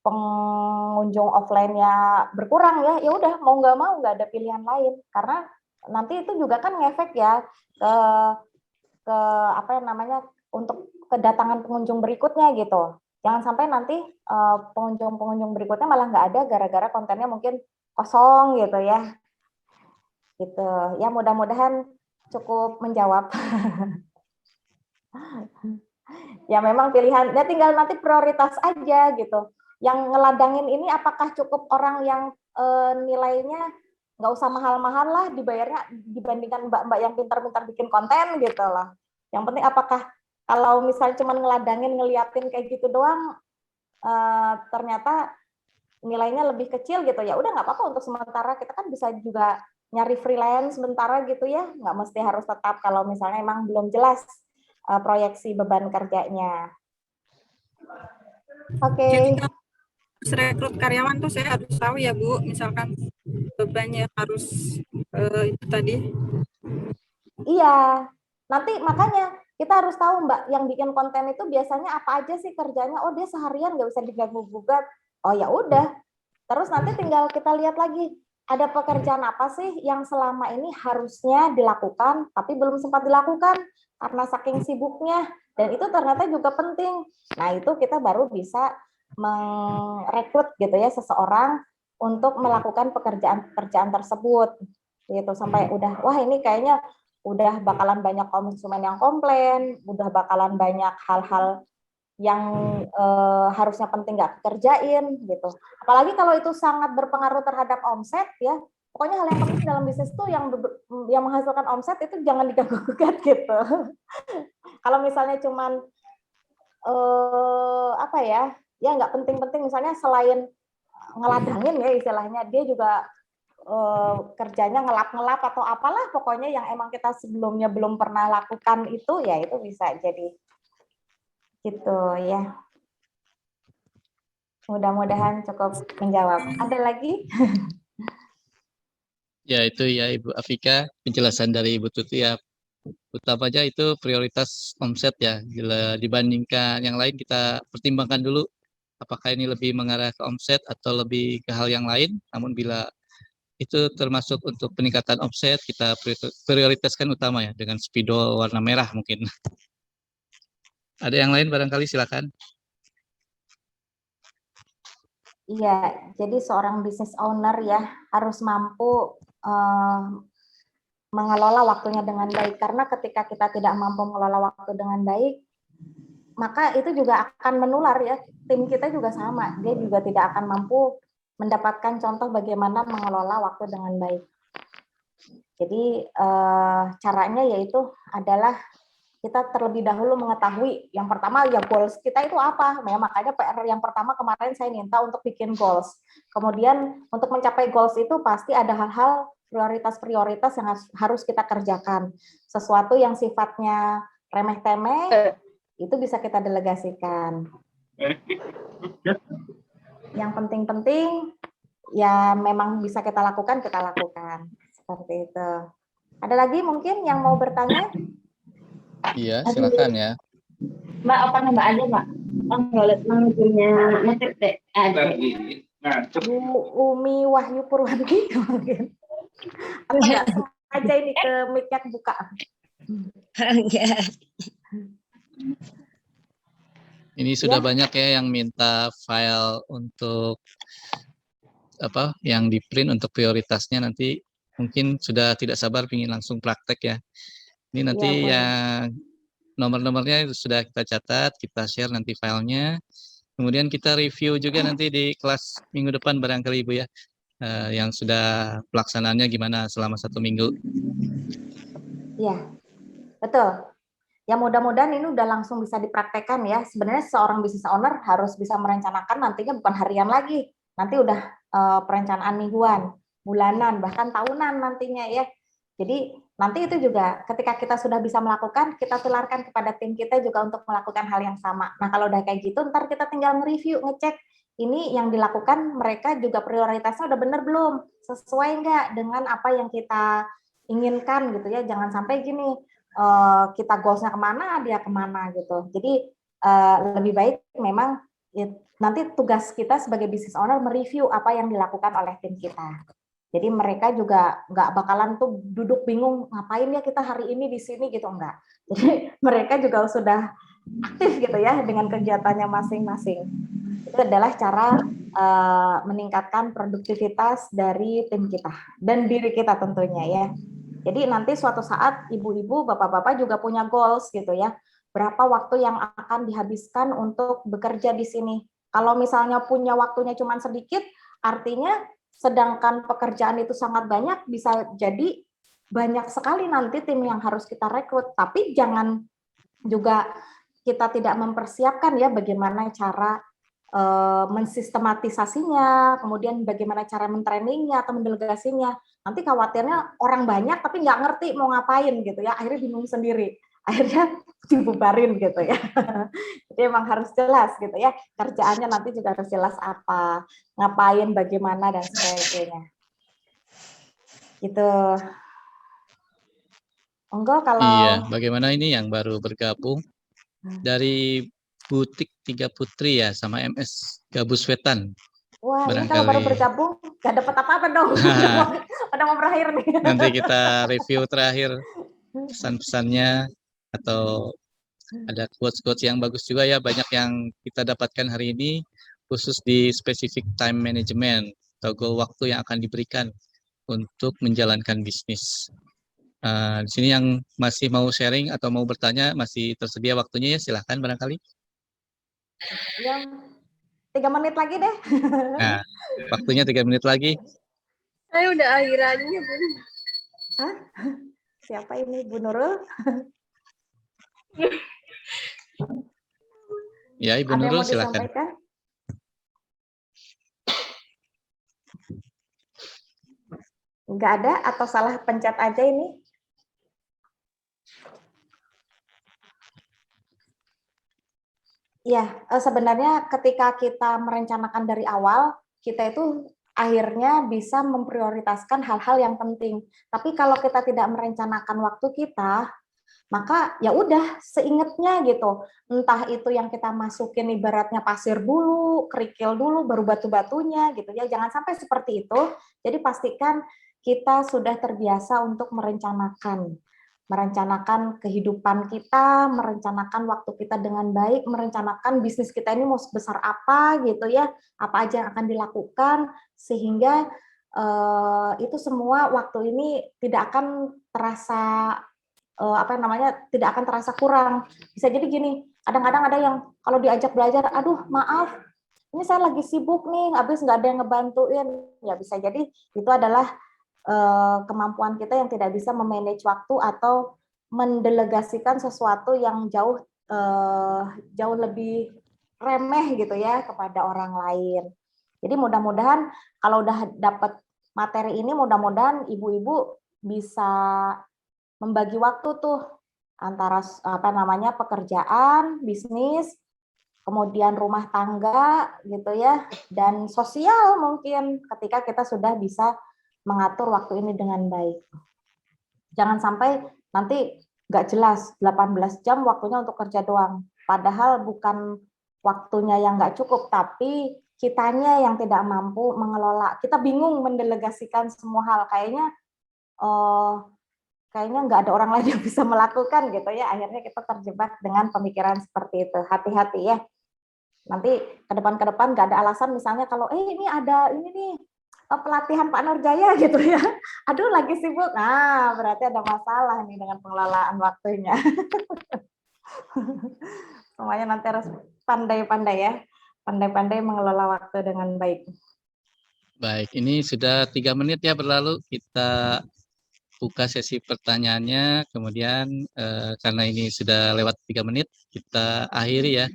pengunjung offline-nya berkurang ya udah mau nggak ada pilihan lain, karena nanti itu juga kan ngefek ya ke apa yang namanya untuk kedatangan pengunjung berikutnya gitu. Jangan sampai nanti pengunjung berikutnya malah nggak ada gara-gara kontennya mungkin kosong gitu ya. Gitu. Ya mudah-mudahan cukup menjawab. Ya memang pilihan, ya tinggal nanti prioritas aja gitu. Yang ngeladangin ini apakah cukup orang yang nilainya nggak usah mahal-mahal lah dibayarnya dibandingkan mbak-mbak yang pintar-pintar bikin konten gitu loh. Yang penting apakah kalau misalnya cuma ngeladangin ngeliatin kayak gitu doang ternyata nilainya lebih kecil gitu ya udah nggak apa-apa untuk sementara, kita kan bisa juga nyari freelance sementara gitu ya, nggak mesti harus tetap kalau misalnya emang belum jelas proyeksi beban kerjanya. Oke. Jadi kalau harus rekrut karyawan tuh saya harus tahu ya Bu, misalkan bebannya harus itu tadi. Iya, nanti makanya kita harus tahu Mbak, yang bikin konten itu biasanya apa aja sih kerjanya? Oh dia seharian nggak bisa diganggu-gugat. Oh ya udah. Terus nanti tinggal kita lihat lagi, ada pekerjaan apa sih yang selama ini harusnya dilakukan tapi belum sempat dilakukan karena saking sibuknya, dan itu ternyata juga penting. Nah itu kita baru bisa merekrut gitu ya seseorang untuk melakukan pekerjaan-pekerjaan tersebut gitu sampai udah wah ini kayaknya udah bakalan banyak konsumen yang komplain, udah bakalan banyak hal-hal yang harusnya penting nggak kerjain gitu. Apalagi kalau itu sangat berpengaruh terhadap omset ya. Pokoknya hal yang penting dalam bisnis tuh yang menghasilkan omset itu jangan diganggu-gugat gitu. Kalau misalnya cuman apa ya nggak penting-penting, misalnya selain ngeladangin ya istilahnya, dia juga kerjanya ngelap-ngelap atau apalah pokoknya yang emang kita sebelumnya belum pernah lakukan itu ya itu bisa jadi gitu ya. Mudah-mudahan cukup menjawab. Ada lagi? Ya itu ya Ibu Afika, penjelasan dari Ibu Tuti ya. Utama aja itu prioritas omset ya. Bila dibandingkan yang lain kita pertimbangkan dulu apakah ini lebih mengarah ke omset atau lebih ke hal yang lain. Namun bila itu termasuk untuk peningkatan omset, kita prioritaskan utama ya dengan spidol warna merah mungkin. Ada yang lain barangkali silakan. Iya, jadi seorang business owner ya harus mampu mengelola waktunya dengan baik, karena ketika kita tidak mampu mengelola waktu dengan baik, maka itu juga akan menular ya. Tim kita juga sama, dia juga tidak akan mampu mendapatkan contoh bagaimana mengelola waktu dengan baik. Jadi caranya yaitu adalah kita terlebih dahulu mengetahui yang pertama ya goals kita itu apa. Ya, makanya PR yang pertama kemarin saya minta untuk bikin goals. Kemudian untuk mencapai goals itu pasti ada hal-hal prioritas-prioritas yang harus kita kerjakan. Sesuatu yang sifatnya remeh-temeh itu bisa kita delegasikan. Yang penting-penting ya memang bisa kita lakukan, seperti itu. Ada lagi mungkin yang mau bertanya? Iya, silakan ya. Mbak, apa nambah aja, Mbak? Punya motif deh. Bu Umi Wahyu Purwanti mungkin. Atau nggak sengaja ini ke mic-nya buka? Ini sudah banyak ya yang minta file untuk apa yang di print untuk prioritasnya, nanti mungkin sudah tidak sabar ingin langsung praktek ya. Ini nanti yang nomor-nomornya sudah kita catat, kita share nanti filenya. Kemudian kita review juga nanti di kelas minggu depan barangkali Ibu ya, yang sudah pelaksanaannya gimana selama 1 minggu. Iya, betul. Ya mudah-mudahan ini udah langsung bisa dipraktekkan ya. Sebenarnya seorang business owner harus bisa merencanakan nantinya bukan harian lagi. Nanti udah perencanaan mingguan, bulanan, bahkan tahunan nantinya ya. Jadi nanti itu juga ketika kita sudah bisa melakukan, kita tularkan kepada tim kita juga untuk melakukan hal yang sama. Nah kalau udah kayak gitu, ntar kita tinggal nge-review, ngecek ini yang dilakukan mereka juga prioritasnya udah bener belum, sesuai nggak dengan apa yang kita inginkan gitu ya. Jangan sampai gini, kita goalsnya kemana, dia kemana gitu. Jadi lebih baik memang nanti tugas kita sebagai business owner mereview apa yang dilakukan oleh tim kita. Jadi mereka juga nggak bakalan tuh duduk bingung ngapain ya kita hari ini di sini gitu, enggak. Jadi mereka juga sudah aktif gitu ya dengan kegiatannya masing-masing. Itu adalah cara meningkatkan produktivitas dari tim kita dan diri kita tentunya ya. Jadi nanti suatu saat ibu-ibu, bapak-bapak juga punya goals gitu ya. Berapa waktu yang akan dihabiskan untuk bekerja di sini. Kalau misalnya punya waktunya cuma sedikit, artinya sedangkan pekerjaan itu sangat banyak, bisa jadi banyak sekali nanti tim yang harus kita rekrut. Tapi jangan juga kita tidak mempersiapkan ya bagaimana cara mensistematisasinya, kemudian bagaimana cara mentrainingnya atau mendelegasinya. Nanti khawatirnya orang banyak tapi nggak ngerti mau ngapain gitu ya, akhirnya bingung sendiri, akhirnya dibubarin gitu ya. Jadi emang harus jelas gitu ya, kerjaannya nanti juga harus jelas apa, ngapain, bagaimana dan sebagainya. Gitu. Enggak kalau Iya, bagaimana ini yang baru bergabung dari Butik Tiga Putri ya sama MS Gabus Wetan. wah, ini kalau baru Barangkali bergabung nggak dapat apa-apa dong. Udah mau berakhir nih. nanti kita review terakhir pesan-pesannya atau ada quotes-quotes yang bagus juga ya, banyak yang kita dapatkan hari ini khusus di specific time management atau goal waktu yang akan diberikan untuk menjalankan bisnis. Di sini yang masih mau sharing atau mau bertanya masih tersedia waktunya ya, silahkan barangkali. Yang 3 menit lagi deh. Nah, waktunya 3 menit lagi. Saya udah akhirannya, Bu. Hah? Siapa ini, Bu Nurul? Ya, Ibu Ada yang Nurul mau silahkan. disampaikan? Nggak ada atau salah pencet aja ini? Ya, sebenarnya ketika kita merencanakan dari awal, kita itu akhirnya bisa memprioritaskan hal-hal yang penting. Tapi kalau kita tidak merencanakan waktu kita, maka ya udah seingetnya gitu. Entah itu yang kita masukin ibaratnya pasir dulu, kerikil dulu, baru batu-batunya gitu ya. Jangan sampai seperti itu. Jadi pastikan kita sudah terbiasa untuk merencanakan kehidupan kita, merencanakan waktu kita dengan baik, merencanakan bisnis kita ini mau sebesar apa gitu ya, apa aja yang akan dilakukan sehingga itu semua waktu ini tidak akan terasa tidak akan terasa kurang. Bisa jadi gini, kadang-kadang ada yang kalau diajak belajar, aduh maaf, ini saya lagi sibuk nih, habis nggak ada yang ngebantuin. Ya bisa jadi itu adalah kemampuan kita yang tidak bisa memanage waktu atau mendelegasikan sesuatu yang jauh lebih remeh gitu ya kepada orang lain. Jadi mudah-mudahan kalau udah dapat materi ini, mudah-mudahan ibu-ibu bisa membagi waktu tuh antara pekerjaan, bisnis, kemudian rumah tangga gitu ya, dan sosial mungkin ketika kita sudah bisa mengatur waktu ini dengan baik. Jangan sampai nanti nggak jelas 18 jam waktunya untuk kerja doang. Padahal bukan waktunya yang nggak cukup, tapi kitanya yang tidak mampu mengelola. Kita bingung mendelegasikan semua hal. Kayaknya nggak ada orang lain yang bisa melakukan gitu ya. Akhirnya kita terjebak dengan pemikiran seperti itu. Hati-hati ya. Nanti ke depan nggak ada alasan misalnya kalau ini ada ini nih pelatihan Pak Nurjaya gitu ya. Aduh lagi sibuk. Nah, berarti ada masalah nih dengan pengelolaan waktunya. Semuanya nanti harus pandai-pandai ya. Pandai-pandai mengelola waktu dengan baik. Baik, ini sudah 3 menit ya berlalu. Kita buka sesi pertanyaannya. Kemudian karena ini sudah lewat 3 menit, kita akhiri ya.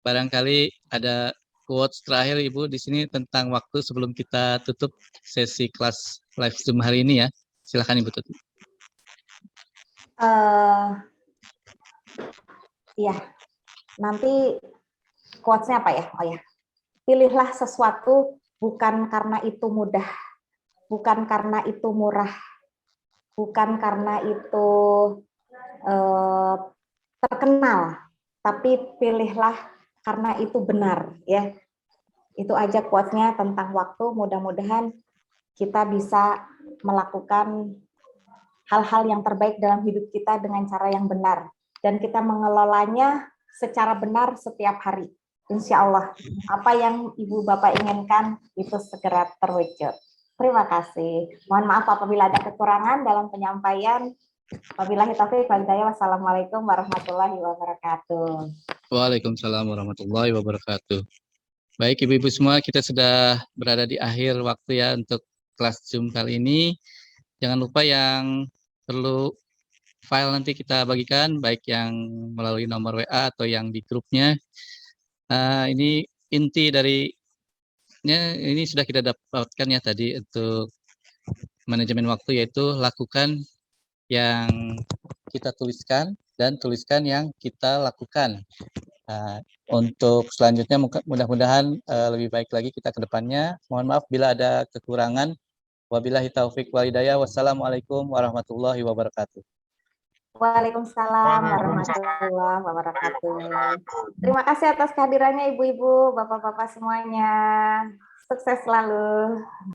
Barangkali ada quotes terakhir Ibu di sini tentang waktu sebelum kita tutup sesi kelas live Zoom hari ini ya. Silakan Ibu tutup. Iya, nanti quotes-nya apa ya? Oh ya, pilihlah sesuatu bukan karena itu mudah, bukan karena itu murah, bukan karena itu terkenal, tapi pilihlah karena itu benar ya. Itu aja quotes-nya tentang waktu. Mudah-mudahan kita bisa melakukan hal-hal yang terbaik dalam hidup kita dengan cara yang benar dan kita mengelolanya secara benar setiap hari. Insya Allah apa yang Ibu Bapak inginkan itu segera terwujud. Terima kasih. Mohon maaf apabila ada kekurangan dalam penyampaian. Wabillahi taufiq wal hidayah. Wassalamualaikum warahmatullahi wabarakatuh. Waalaikumsalam warahmatullahi wabarakatuh. Baik Ibu-Ibu semua, kita sudah berada di akhir waktu ya untuk kelas Zoom kali ini. Jangan lupa yang perlu file nanti kita bagikan, baik yang melalui nomor WA atau yang di grupnya. Ini inti darinya, ini sudah kita dapatkan ya tadi untuk manajemen waktu, yaitu lakukan yang kita tuliskan dan tuliskan yang kita lakukan. Untuk selanjutnya mudah-mudahan lebih baik lagi kita ke depannya. Mohon maaf bila ada kekurangan. Wabillahi taufik wal hidayah. Wassalamualaikum warahmatullahi wabarakatuh. Waalaikumsalam warahmatullahi wabarakatuh. Terima kasih atas kehadirannya Ibu-Ibu, Bapak-Bapak semuanya. Sukses selalu.